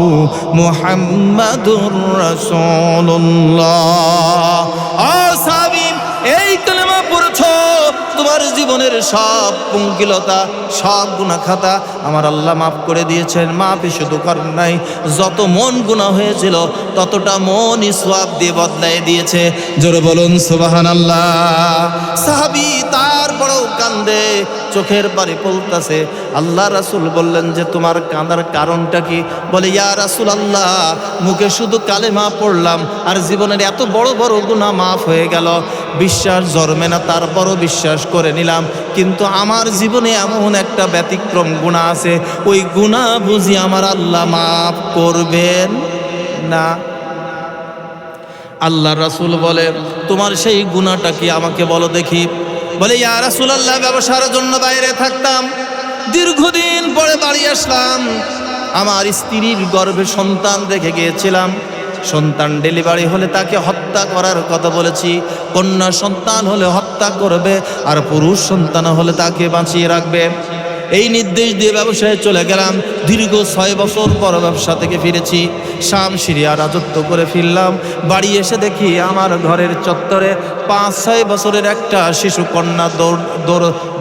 মুহাম্মাদুর রাসূলুল্লাহ, সাহাবী এই কালেমা পড়েছো, তোমার জীবনের সব পঙ্কিলতা, সব গুনাহ খাতা আমার আল্লাহ মাফ করে দিয়েছেন। মাফই শুধু করেন নাই, যত মন গুনাহ হয়েছিল ততটা মন সওয়াব দিয়ে বদলাই দিয়েছে। জোরে বলুন সুবহানাল্লাহ। সাহাবী তারপরেও কান্দে, চোখের পানি পড়তেছে। আল্লাহ রাসূল বললেন যে তোমার কাঁদার কারণটা কি? বলে, ইয়া রাসূলুল্লাহ, মুখে শুধু কালেমা পড়লাম আর জীবনের এত বড় বড় গুনাহ মাফ হয়ে গেল। বিশ্বাস জন্মে না, তারপরও বিশ্বাস করে নিলাম। কিন্তু আমার জীবনে এমন একটা ব্যতিক্রম গুনাহ আছে, ওই গুনাহ বুঝি আমার আল্লাহ মাফ করবেন না। আল্লাহ রাসূল বলে, তোমার সেই গুনাহটা কি আমাকে বলো দেখি। বলে, ইয়া রাসূলুল্লাহ, ব্যবসার জন্য বাইরে থাকতাম, দীর্ঘদিন পরে বাড়ি আসলাম, আমার স্ত্রীর গর্ভে সন্তান রেখে গিয়েছিলাম, সন্তান ডেলিভারি হলে তাকে হত্যা করার কথা বলেছি, কন্যা সন্তান হলে হত্যা করবে আর পুরুষ সন্তান হলে তাকে বাঁচিয়ে রাখবে। এই নির্দেশ দিয়ে ব্যবসায় চলে গেলাম। দীর্ঘ 6 বছর পর ব্যবসা থেকে ফিরেছি, শাম সিরিয়া রাজত্ব করে ফিরলাম। বাড়ি এসে দেখি আমার ঘরের চত্বরে 5-6 বছরের একটা শিশু কন্যা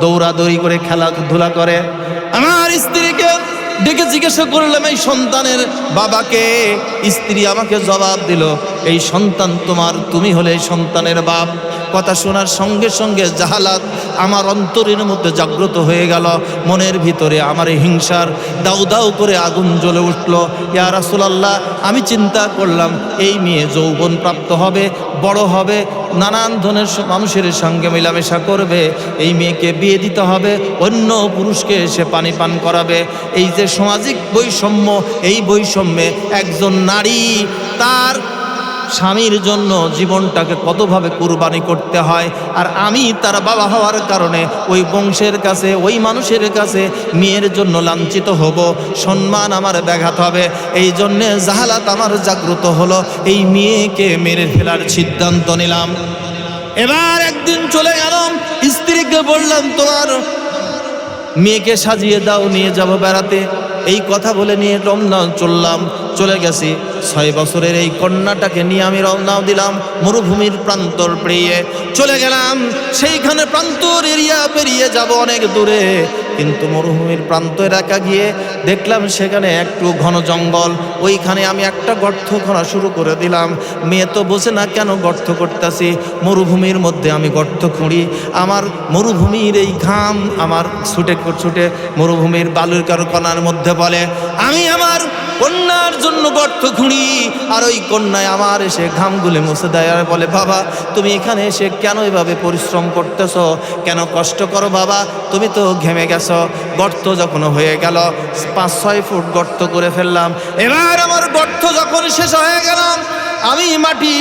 দৌড়াদৌড়ি করে খেলাধুলা করে। আমার স্ত্রীকে ডেকে জিজ্ঞাসা করলাম, এই সন্তানের বাবাকে? স্ত্রী আমাকে জবাব দিল, এই সন্তান তোমার, তুমি হলে এই সন্তানের বাপ। কথা শোনার সঙ্গে সঙ্গে জাহালাত আমার অন্তরের মধ্যে জাগ্রত হয়ে গেল, মনের ভিতরে আমার হিংসার দাউ দাউ করে আগুন জ্বলে উঠল। ইয়া রাসূলুল্লাহ, আমি চিন্তা করলাম এই মেয়ে যৌবন প্রাপ্ত হবে, বড় হবে, নানান ধরনের মানুষের সঙ্গে মেলামেশা করবে, এই মেয়েকে বিয়ে দিতে হবে, অন্য পুরুষকে সে পানি পান করাবে। এই যে সামাজিক বৈষম্য, এই বৈষম্যে একজন নারী তার স্বামীর জন্য জীবনটাকে কতভাবে কুরবানি করতে হয়, আর আমি তার বাবা হওয়ার কারণে ওই বংশের কাছে, ওই মানুষের কাছে মেয়ের জন্য লাঞ্ছিত হব, সম্মান আমার ব্যাঘাত হবে। এই জন্যে জাহালাত আমার জাগ্রত হলো, এই মেয়েকে মেরে ফেলার সিদ্ধান্ত নিলাম। এবার একদিন চলে গেলাম, স্ত্রীকে বললাম, তোমার মেয়েকে সাজিয়ে দাও, নিয়ে যাব বেড়াতে। এই কথা বলে নিয়ে রওনা চললাম, চলে গেছি। 6 বছরের এই কন্যাটাকে নিয়ে আমি রওনা দিলাম মরুভূমির প্রান্তর পেরিয়ে। চলে গেলাম সেইখানে, প্রান্তর এরিয়া পেরিয়ে যাব অনেক দূরে, কিন্তু মরুভূমির প্রান্ত এলাকা গিয়ে দেখলাম সেখানে একটু ঘন জঙ্গল। ওইখানে আমি একটা গর্ত খোঁড়া শুরু করে দিলাম। মেয়ে তো বোঝে না কেন গর্ত করতেছি, মরুভূমির মধ্যে আমি গর্ত খুঁড়ি। আমার মরুভূমির এই ঘাম আমার ছুটে ছুটে মরুভূমির বালুর কণার মধ্যে বলে, আমি আমার কন্যার জন্য গর্ত খুঁড়ি, আর ওই কন্যায় আমার এসে ঘামগুলো মুছে দেয় আর বলে, বাবা তুমি এখানে এসে কেন এভাবে পরিশ্রম করতেছ, কেন কষ্ট করো বাবা, তুমি তো ঘেমে গেছো। গর্ত যখন হয়ে গেল, 5-6 ফুট গর্ত করে ফেললাম। এবার আমার গর্ত যখন শেষ হয়ে গেলাম, আমি মাটি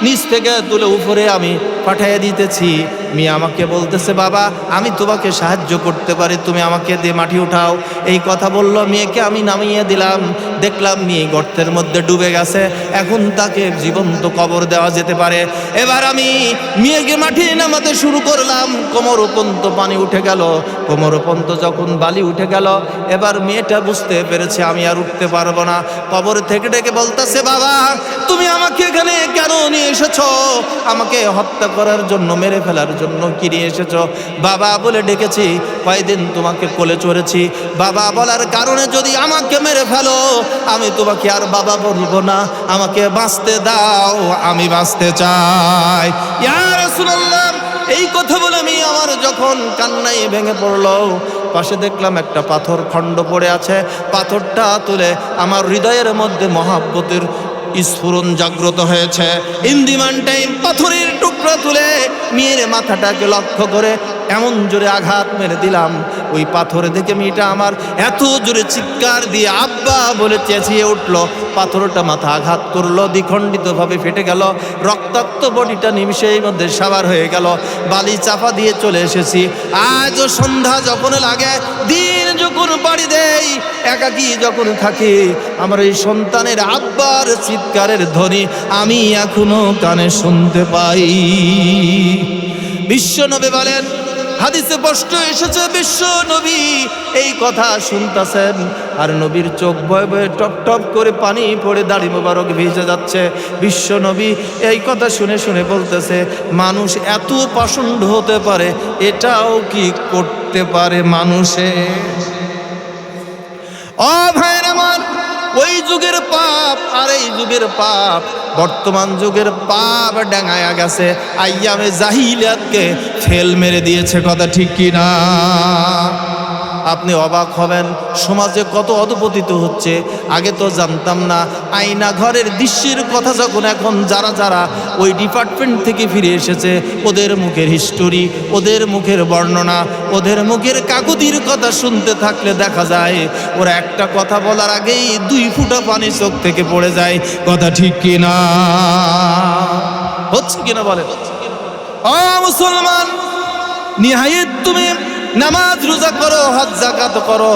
নিচ থেকে তুলে উপরে আমি পাঠিয়ে দিতেছি। মেয়ে আমাকে বলতেছে, বাবা আমি তোমাকে সাহায্য করতে পারি, তুমি আমাকে দিয়ে মাটি উঠাও। এই কথা বলল, মেয়েকে আমি নামিয়ে দিলাম। দেখলাম মেয়ে গর্তের মধ্যে ডুবে গেছে, এখন তাকে জীবন্ত কবর দেওয়া যেতে পারে। এবার আমি মেয়েকে মাটি নামাতে শুরু করলাম, কোমর পর্যন্ত পানি উঠে গেল। কোমর পর্যন্ত যখন বালি উঠে গেল, এবার মেয়েটা বুঝতে পেরেছে আমি আর উঠতে পারবো না। কবর থেকে ডেকে বলতেছে, বাবা তুমি আমাকে এখানে কেন নিয়ে এসেছো? আমাকে হত্যা করার জন্য, মেরে ফেলার জন্য কি নিয়ে এসেছো? বাবা বলে ডেকেছি, কয়দিন তোমাকে কোলে চড়েছি, বাবা বলার কারণে যদি আমাকে মেরে ফেলো, আমি তোমাকে আর বাবা বলবো না, আমাকে বাঁচতে দাও, আমি বাঁচতে চাই। ইয়া রাসূলুল্লাহ, এই কথা বলে আমি আমার যখন কান্নায় ভেঙে পড়লো, পাশে দেখলাম একটা পাথর খণ্ড পড়ে আছে। পাথরটা তুলে আমার হৃদয়ের মধ্যে মহাব্বতের স্ফুরণ জাগ্রত হয়েছে। ইন্দিমান টাইম পাথরের টুকরা তুলে মেয়ের মাথাটাকে লক্ষ্য করে এমন জোরে আঘাত মেরে দিলাম, ওই পাথরে দেখে মেয়েটা আমার এত জোরে চিৎকার দিয়ে আব্বা বলে চেঁচিয়ে উঠল। পাথরটা মাথা আঘাত করলো, দ্বিখণ্ডিতভাবে ফেটে গেল, রক্তাক্ত বডিটা নিমিষের মধ্যে সাবার হয়ে গেল। বালি চাপা দিয়ে চলে এসেছি। আজও সন্ধ্যা যখন লাগে, দিন যখন পাড়ি দেই, একাকী যখন থাকি, আমার এই সন্তানের আব্বার চিৎকারের ধ্বনি আমি এখনো কানে শুনতে পাই। বিশ্বনবী বলেন, হাদিসে স্পষ্ট এসেছে, বিশ্ব নবী এই কথা শুনতেছেন আর নবীর চোখ বয়ে বয়ে টপ টপ করে পানি পড়ে দাড়ি মোবারক ভিজে যাচ্ছে। বিশ্ব নবী এই কথা শুনে শুনে বলতেছে, মানুষ এত পাষণ্ড হতে পারে, এটাও কি করতে পারে মানুষে? ও ভাইয়ের আমার, ওই যুগের পাপ আর এই যুগের পাপ, বর্তমান যুগের পাপ ডাঙায়া গেছে, আইয়ামে জাহিলিয়াতকে ফেল মেরে দিয়েছে। কথা ঠিক কি না? আপনি অবাক হবেন সমাজে কত অধপতিত হচ্ছে। আগে তো জানতাম না। আয়না ঘরের দৃশ্যের কথা যখন এখন যারা যারা ওই ডিপার্টমেন্ট থেকে ফিরে এসেছে, ওদের মুখের হিস্টোরি, ওদের মুখের বর্ণনা, ওদের মুখের কাকুতির কথা শুনতে থাকলে দেখা যায় ওরা একটা কথা বলার আগেই 2 ফুটা পানি চোখ থেকে পড়ে যায়। কথা ঠিক কিনা? হচ্ছে কিনা বলে? ও মুসলমান, নিহায়েত তুমি নামাজ রোজা করো, হজ যাকাত করো,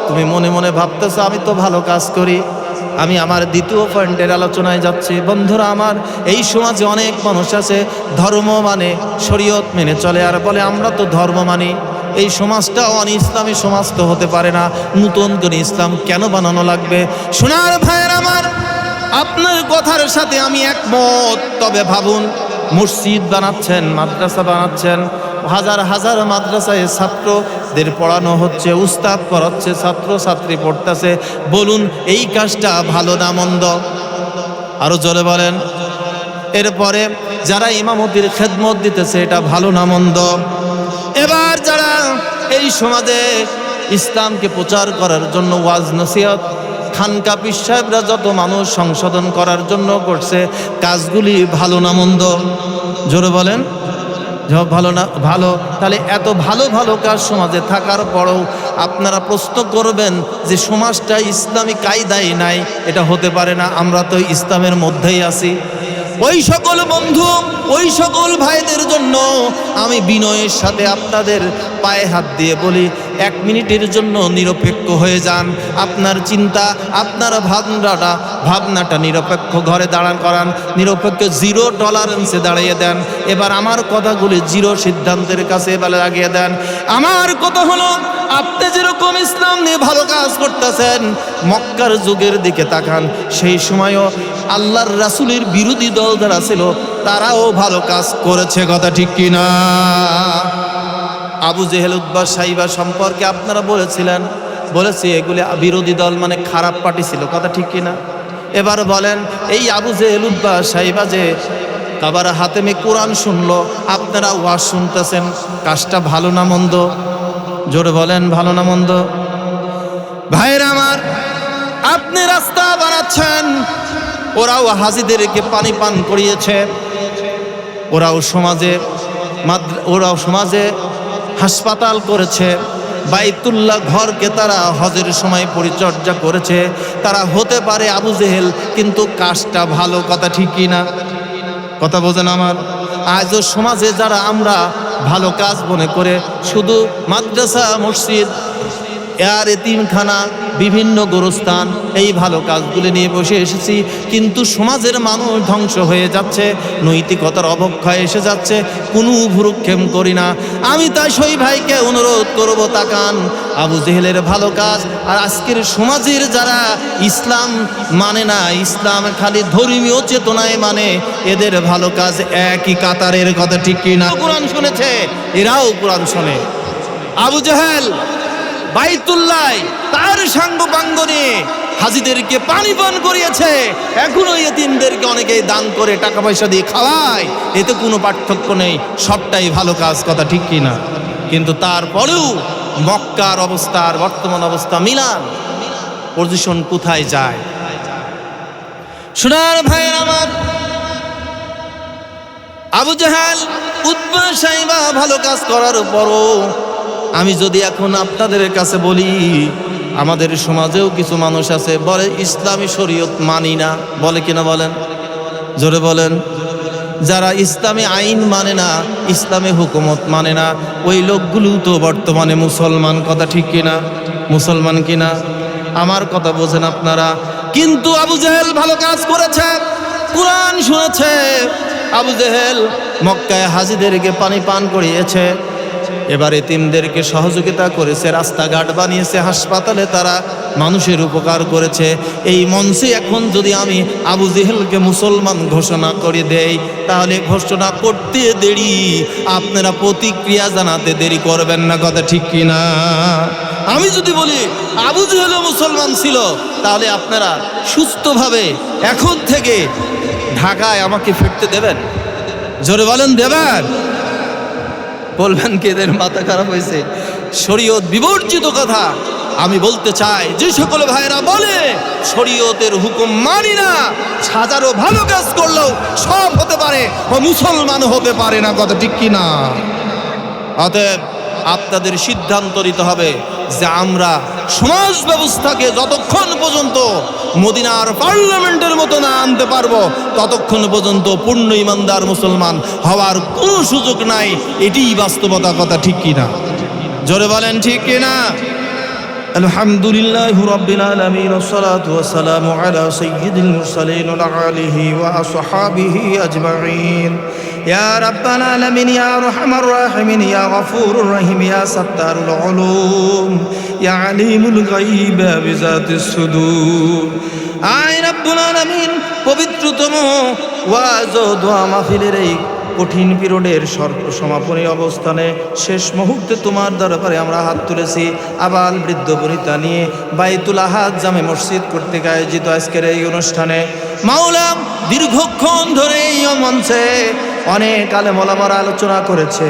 তুমি মনে মনে ভাবতেছো আমি তো ভালো কাজ করি। আমি আমার দ্বিতীয় পয়েন্টের আলোচনায় যাচ্ছি। বন্ধুরা আমার, এই সমাজে অনেক মানুষ আছে ধর্ম মানে, শরীয়ত মেনে চলে, আর বলে আমরা তো ধর্ম মানি। এই সমাজটা ইসলামী সমাজ তো হতে পারে না। নতুন করে ইসলাম কেন বানানো লাগবে? সোনার ভাইয়ের আমার, আপনার কথার সাথে আমি একমত। তবে ভাবুন, মসজিদ বানাচ্ছেন, মাদ্রাসা বানাচ্ছেন, হাজার হাজার মাদ্রাসায় ছাত্রদের পড়ানো হচ্ছে, উস্তাদ পড়াচ্ছে, ছাত্র ছাত্রী পড়তেছে। বলুন এই কাজটা ভালো না মন্দ? আরো জোরে বলেন। এরপরে যারা ইমামতির খেদমত দিতেছে, এটা ভালো না মন্দ? এবার যারা এই সমাজে ইসলামকে প্রচার করার জন্য ওয়াজ নসিহত, খানকা পীর সাহেবরা যত মানুষ সংশোধন করার জন্য করছে, কাজগুলি ভালো না মন্দ? জোরে বলেন। ভালো না? ভালো। তাহলে এত ভালো ভালো কাজ সমাজে থাকার পরেও আপনারা প্রশ্ন করবেন যে সমাজটা ইসলামী কায়দায় নাই, এটা হতে পারে না। আমরা তো ইসলামের মধ্যেই আছি। ওই সকল বন্ধু, ওই সকল ভাইদের জন্য আমি বিনয়ের সাথে আপনাদের পায়ে হাত দিয়ে বলি, 1 মিনিটের জন্য নিরপেক্ষ হয়ে যান। আপনার চিন্তা, আপনার ভাবনাটা নিরপেক্ষ ঘরে দাঁড়ান করান, নিরপেক্ষ 0 টলারেন্সে দাঁড়িয়ে দেন। এবার আমার কথাগুলি 0 সিদ্ধান্তের কাছে এবারে লাগিয়ে দেন। আমার কথা হলো, আপনি যেরকম ইসলাম নিয়ে ভালো কাজ করতেছেন, মক্কার যুগের দিকে তাকান, সেই সময়ও আল্লাহর রাসূলের বিরোধী দল যারা ছিল তারাও ভালো কাজ করেছে। কথা ঠিক কিনা? আবু জেহেল, উতবা, সাইবা সম্পর্কে আপনারা বলেছিলেন, বলেছি এগুলি বিরোধী দল মানে খারাপ পার্টি ছিল। কথা ঠিক কিনা? এবার বলেন, এই আবু জেহেল, উতবা, সাইবা যে কাবার হাতেমে কোরআন শুনলো, আপনারা ওয়াজ শুনতেছেন, কাজটা ভালো না মন্দ? জোরে বলেন, ভালো না মন্দ? ভাইরা আমার, আপনি রাস্তা বানাচ্ছেন, ওরাও হাজিদেরকে পানি পান করিয়েছে, ওরাও সমাজে হাসপাতাল করেছে, বাইতুল্লাহ ঘরকে তারা হজের সময় পরিচর্যা করেছে। তারা হতে পারে আবু জেহেল, কিন্তু কাজটা ভালো। কথা ঠিক কিনা? কথা বোঝেন আমার? আজও সমাজে যারা আমরা ভালো কাজ মনে করে শুধু মাদ্রাসা, মসজিদ, এতিমখানা, বিভিন্ন গোরস্থান, এই ভালো কাজগুলি নিয়ে বসে এসেছি, কিন্তু সমাজের মানুষ ধ্বংস হয়ে যাচ্ছে, নৈতিকতার অবক্ষয় এসে যাচ্ছে, কোনো ভুরুক্ষেপ করি না। আমি তাই সেই ভাইকে অনুরোধ করব, তাকান আবু জেহেলের ভালো কাজ আর আজকের সমাজের যারা ইসলাম মানে না, ইসলাম খালি ধর্মীয় চেতনায় মানে, এদের ভালো কাজ একই কাতারের। কথা ঠিক কিনা? কোরআন শুনেছে, এরাও কোরআন শোনে। আবু জেহেল বাইতুল্লাহ তার সাঙ্গ নিয়ে হাজিদেরকে পানি পান করিয়েছে, এখনো এতিমদেরকে অনেকেই দান করে টাকা পয়সা দিয়ে খাওয়ায়, এতে কোনো পার্থক্য নেই, সবটাই ভালো কাজ। কথা ঠিক কিনা? কিন্তু তারপরেও মক্কার অবস্থা আর বর্তমান অবস্থা মিলান, পজিশন কোথায় যায়? সোনার ভাইয়ের আমার, আবু জেহেল, উতবা, সাইবা ভালো কাজ করার পরও আমি যদি এখন আপনাদের কাছে বলি, আমাদের সমাজেও কিছু মানুষ আছে বলে ইসলামী শরীয়ত মানি না, বলে কিনা বলেন? জোরে বলেন। যারা ইসলামী আইন মানে না, ইসলামী হুকুমত মানে না, ওই লোকগুলো তো বর্তমানে মুসলমান। কথা ঠিক কিনা? মুসলমান কিনা? আমার কথা বোঝেন আপনারা। কিন্তু আবু জেহেল ভালো কাজ করেছে, কোরআন শুনেছে। আবু জেহেল মক্কায় হাজিদেরকে পানি পান করিয়েছে, এবার এতিমদেরকে সহযোগিতা করেছে, রাস্তাঘাট বানিয়েছে, হাসপাতালে তারা মানুষের উপকার করেছে। এই মঞ্চে এখন যদি আমি আবু জেহেলকে মুসলমান ঘোষণা করে দেই, তাহলে ঘোষণা করতে দেরি, আপনারা প্রতিক্রিয়া জানাতে দেরি করবেন না। কথা ঠিক কিনা? আমি যদি বলি আবু জেহেলও মুসলমান ছিল, তাহলে আপনারা সুস্থভাবে এখন থেকে ঢাকায় আমাকে ফিরতে দেবেন? জোরে বলেন, দেবেন? বলবেন কি এদের মাথা খারাপ হয়েছে? শরীয়ত বিবর্জিত কথা আমি বলতে চাই। যে সকল ভাইরা বলে শরীয়তের হুকুম মানি না, হাজারো ভালো কাজ করলেও সব হতে পারে, ও মুসলমান হতে পারে না, কথা ঠিক কি না? অতএব আপনাদের সিদ্ধান্ত নিতে হবে যে আমরা সমাজ ব্যবস্থাকে যতক্ষণ পর্যন্ত মদিনার পার্লামেন্টের মতো না আনতে পারবো ততক্ষণ পর্যন্ত পূর্ণ ইমানদার মুসলমান হওয়ার কোনো সুযোগ নাই। এটিই বাস্তবতা, কথা ঠিক কিনা? জোরে বলেন ঠিক কিনা? আলহামদুলিল্লাহি রাব্বিল আলামিন ওয়াসসালাতু ওয়াসসালামু আলা সাইয়্যিদিল মুরসালিন ওয়া আলিহি ওয়া আসহাবিহি আজমাইন। ইয়া রাব্বাল আলামিন, ইয়া আরহামার রাহিমিন, ইয়া গফুরুর রহিম, ইয়া সাত্তারুল উলুম, ইয়া আলিমুল গায়ব বিযাতিস সুদূর। আয় রাব্বুল আলামিন, পবিত্রতম ওয়াজ ও দোয়া মাহফিলের এই কঠিন পিরিয়ডের সমাপনী অবস্থানে শেষ মুহূর্তে তোমার দরবারে আমরা হাত তুলেছি আবাল বৃদ্ধ বনিতা নিয়ে বাইতুল আহাদ জামে মসজিদ কর্তৃক আয়োজিত আজকের এই অনুষ্ঠানে। মাওলা, দীর্ঘক্ষণ ধরে এই মঞ্চে অনেক আলেম ওলামারা আলোচনা করেছে,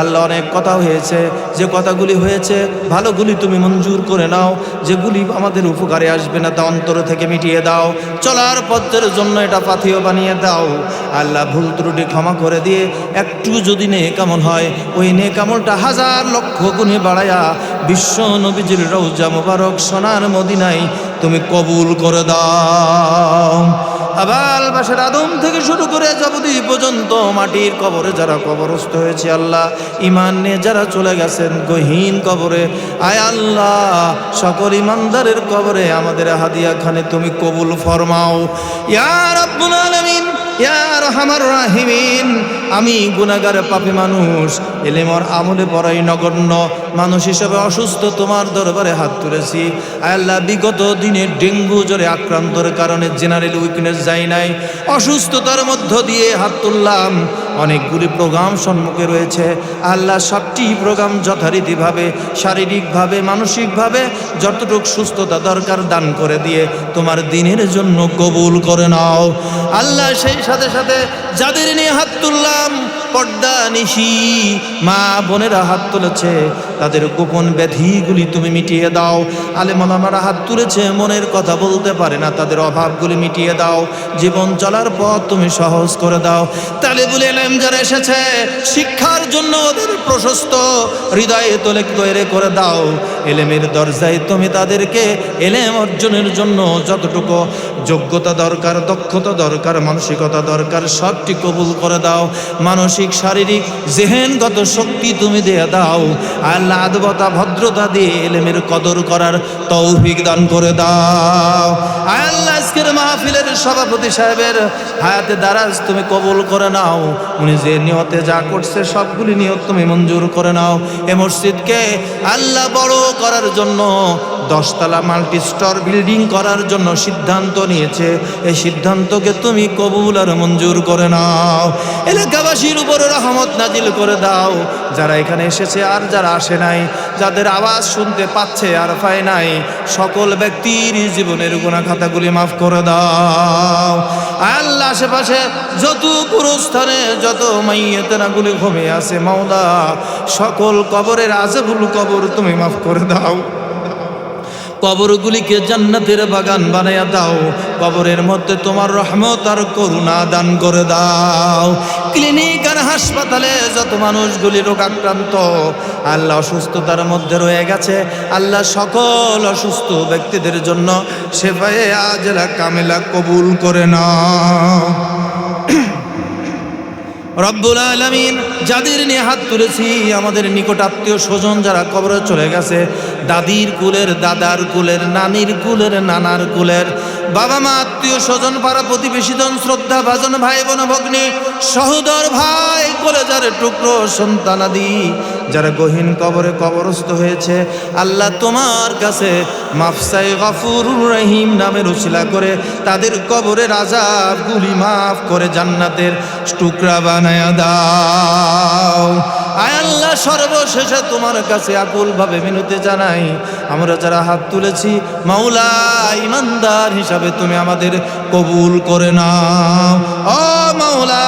আল্লাহ অনেক কথা হয়েছে। যে কথাগুলি হয়েছে ভালোগুলি তুমি মঞ্জুর করে নাও, যেগুলি আমাদের উপকারে আসবে না তা অন্তর থেকে মিটিয়ে দাও। চলার পথের জন্য এটা পাথেয় বানিয়ে দাও। আল্লাহ, ভুল ত্রুটি ক্ষমা করে দিয়ে একটু যদি নেক আমল হয় ওই নেক আমলটা হাজার লক্ষ গুণে বাড়ায়া বিশ্ব নবীজির রওজা মুবারক সোনার মদিনায় তুমি কবুল করে দাও। আবাল বাসার আদম থেকে শুরু করে যাবতীয় পর্যন্ত মাটির কবরে যারা কবরস্থ হয়েছে, আল্লাহ ইমান নিয়ে যারা চলে গেছেন গহীন কবরে, আয় আল্লাহ সকল ইমানদারের কবরে আমাদের হাদিয়া খানে তুমি কবুল ফরমাও। ইয়া রাব্বুল আলামিন, ইয়া আরহামার রাহিমিন, আমি গুনাহগার পাপী মানুষ, এলেমর আমলে পড়াই নগণ্য মানুষ হিসেবে অসুস্থ তোমার দরবারে হাত তুলেছি। আয় আল্লাহ, বিগত দিনে ডেঙ্গু জ্বরে আক্রান্তর কারণে জেনারেল উইকনেস যায় নাই, অসুস্থতার মধ্য দিয়ে হাত তুললাম। অনেকগুলি প্রোগ্রাম সম্মুখে রয়েছে আল্লাহ, সবটি প্রোগ্রাম যথারীতিভাবে শারীরিকভাবে মানসিকভাবে যতটুকু সুস্থতা দরকার দান করে দিয়ে তোমার দিনের জন্য কবুল করে নাও। আল্লাহ, সেই সাথে সাথে যাদের নিয়ে হাত তুললাম পর্দা নিশি মা বোনেরা হাত তুলেছে, তাদের গোপন ব্যাধিগুলি তুমি মিটিয়ে দাও। আলেম ওলামারা হাত তুলেছে, মনের কথা বলতে পারে না, তাদের অভাবগুলি মিটিয়ে দাও। জীবন চলার পথ তুমি সহজ করে দাও। তালেবুল ইলম যারা এসেছে শিক্ষার জন্য ওদের প্রশস্ত হৃদয়ে তৈরি করে দাও। এলেমের দরজায় তুমি তাদেরকে এলেম অর্জনের জন্য যতটুকু যোগ্যতা দরকার, দক্ষতা দরকার, মানসিকতা দরকার সবটি কবুল করে দাও। মানসিক শারীরিক জেহেনগত শক্তি তুমি দিয়ে দাও। আল্লাহ, আদবতা ভদ্রতা দিয়ে এলেমের কদর করার তৌফিক দান করে দাও। আল্লাহ, আজকের মাহফিলের সভাপতি সাহেবের হায়াতে দারাজ তুমি কবুল করে নাও। উনি যে নিয়তে যা করছে সবগুলি নিয়ত তুমি মঞ্জুর করে নাও। এ মসজিদকে আল্লাহ বড় করার জন্য 10 তলা মাল্টি স্টোর বিল্ডিং করার জন্য সিদ্ধান্ত নিয়েছে। এই সিদ্ধান্তকে তুমি কবুল আর মঞ্জুর করে নাও। এলাকাবাসীর উপর রহমত নাজিল করে দাও। যারা এখানে এসেছে আর যারা আসে নাই, যাদের আওয়াজ শুনতে পাচ্ছে আর পায় নাই, সকল ব্যক্তির জীবনের গুনাহ খাতাগুলি মাফ করে দাও। আল্লাহ, আশেপাশে যত পুরস্থানে যত মাইয়েতেনাগুলি ঘুমিয়ে আছে মাওলা, সকল কবরের আযাবুল কবর তুমি মাফ করে দাও। কবরগুলিকে জান্নাতের বাগান বানায়া দাও। কবরের মধ্যে তোমার রহমত আর করুণা দান করে দাও। ক্লিনিক আর হাসপাতালে যত মানুষগুলি রোগাক্রান্ত আল্লাহ অসুস্থতার মধ্যে রয়ে গেছে, আল্লাহ সকল অসুস্থ ব্যক্তিদের জন্য শেফায়ে আজলা কামেলা কবুল করে নাও। রব্বুল আলামিন, যাদের নিয়ে হাত তুলেছি আমাদের নিকট আত্মীয় স্বজন যারা কবরে চলে গেছে, দাদির কুলের, দাদার কুলের, নানির কুলের, নানার কুলের, বাবা মা, আত্মীয় স্বজন, পাড়া প্রতিবেশীজন, শ্রদ্ধা ভাজন ভাই বোন ভগ্নী, সহোদর ভাই, কলেজার টুকরো সন্তানাদি যারা গহীন কবরে কবরস্থ হয়েছে, আল্লাহ তোমার কাছে মাফসাই গফুরুর রহিম নামের উসিলা করে তাদের কবরের আযাবগুলি মাফ করে জান্নাতের টুকরা বানায়া দাও। আয় আল্লাহ, সর্বশেষে তোমার কাছে আকুলভাবে মিনতি জানাই, আমরা যারা হাত তুলেছি মাওলা ইমানদার হিসাবে তুমি আমাদের কবুল করে নাও। ও মাওলা,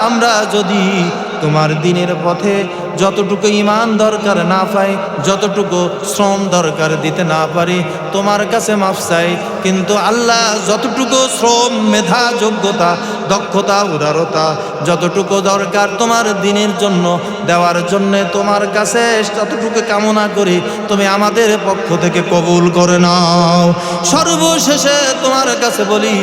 আমরা যদি তোমার দিনের পথে যতটুকু ঈমান দরকার না পাই, যতটুকু শ্রম দরকার দিতে না পারি, তোমার কাছে মাফ চাই। কিন্তু আল্লাহ যতটুকু শ্রম, মেধা, যোগ্যতা, দক্ষতা, উদারতা যতটুকু দরকার তোমার দিনের জন্য দেওয়ার জন্য তোমার কাছে ততটুকু কামনা করি, তুমি আমাদের পক্ষ থেকে কবুল করে নাও। সর্বশেষে তোমার কাছে বলি,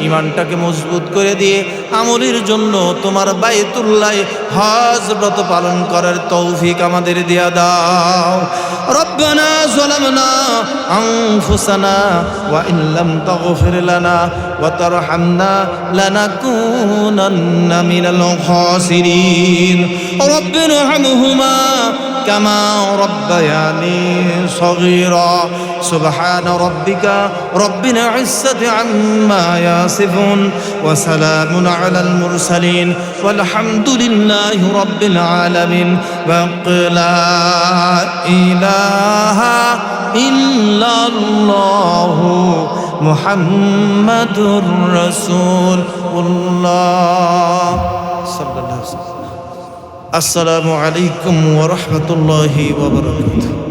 ঈমানটাকে মজবুত করে দিয়ে আমলের জন্য তোমার বাইতুল্লাহ হজ ব্রত পালন করার তৌফিক আমাদের দিয়া দাও। রব্বানা যালামনা আনফুসানা ওয়া ইন লাম তাগফির লানা ওয়া তারহামনা লানাকুনান্না মিনাল খাসিরিন। রব্বিরহামহুমা কামা রব্বায়ানি সগীরা। সুবহান রাব্বিকা রব্বিল ইজ্জাতি আম্মা ইয়াসিফুন ওয়া সালামুন আলাল মুরসালিন ওয়ালহামদুলিল্লাহি রাব্বিল আলামিন। ওয়া লা ইলাহা ইল্লাল্লাহু মুহাম্মাদুর রাসূলুল্লাহ সাল্লাল্লাহু আলাইহি ওয়াসাল্লাম। আসসালামু আলাইকুম ওয়া রাহমাতুল্লাহি ওয়া বারাকাতুহু।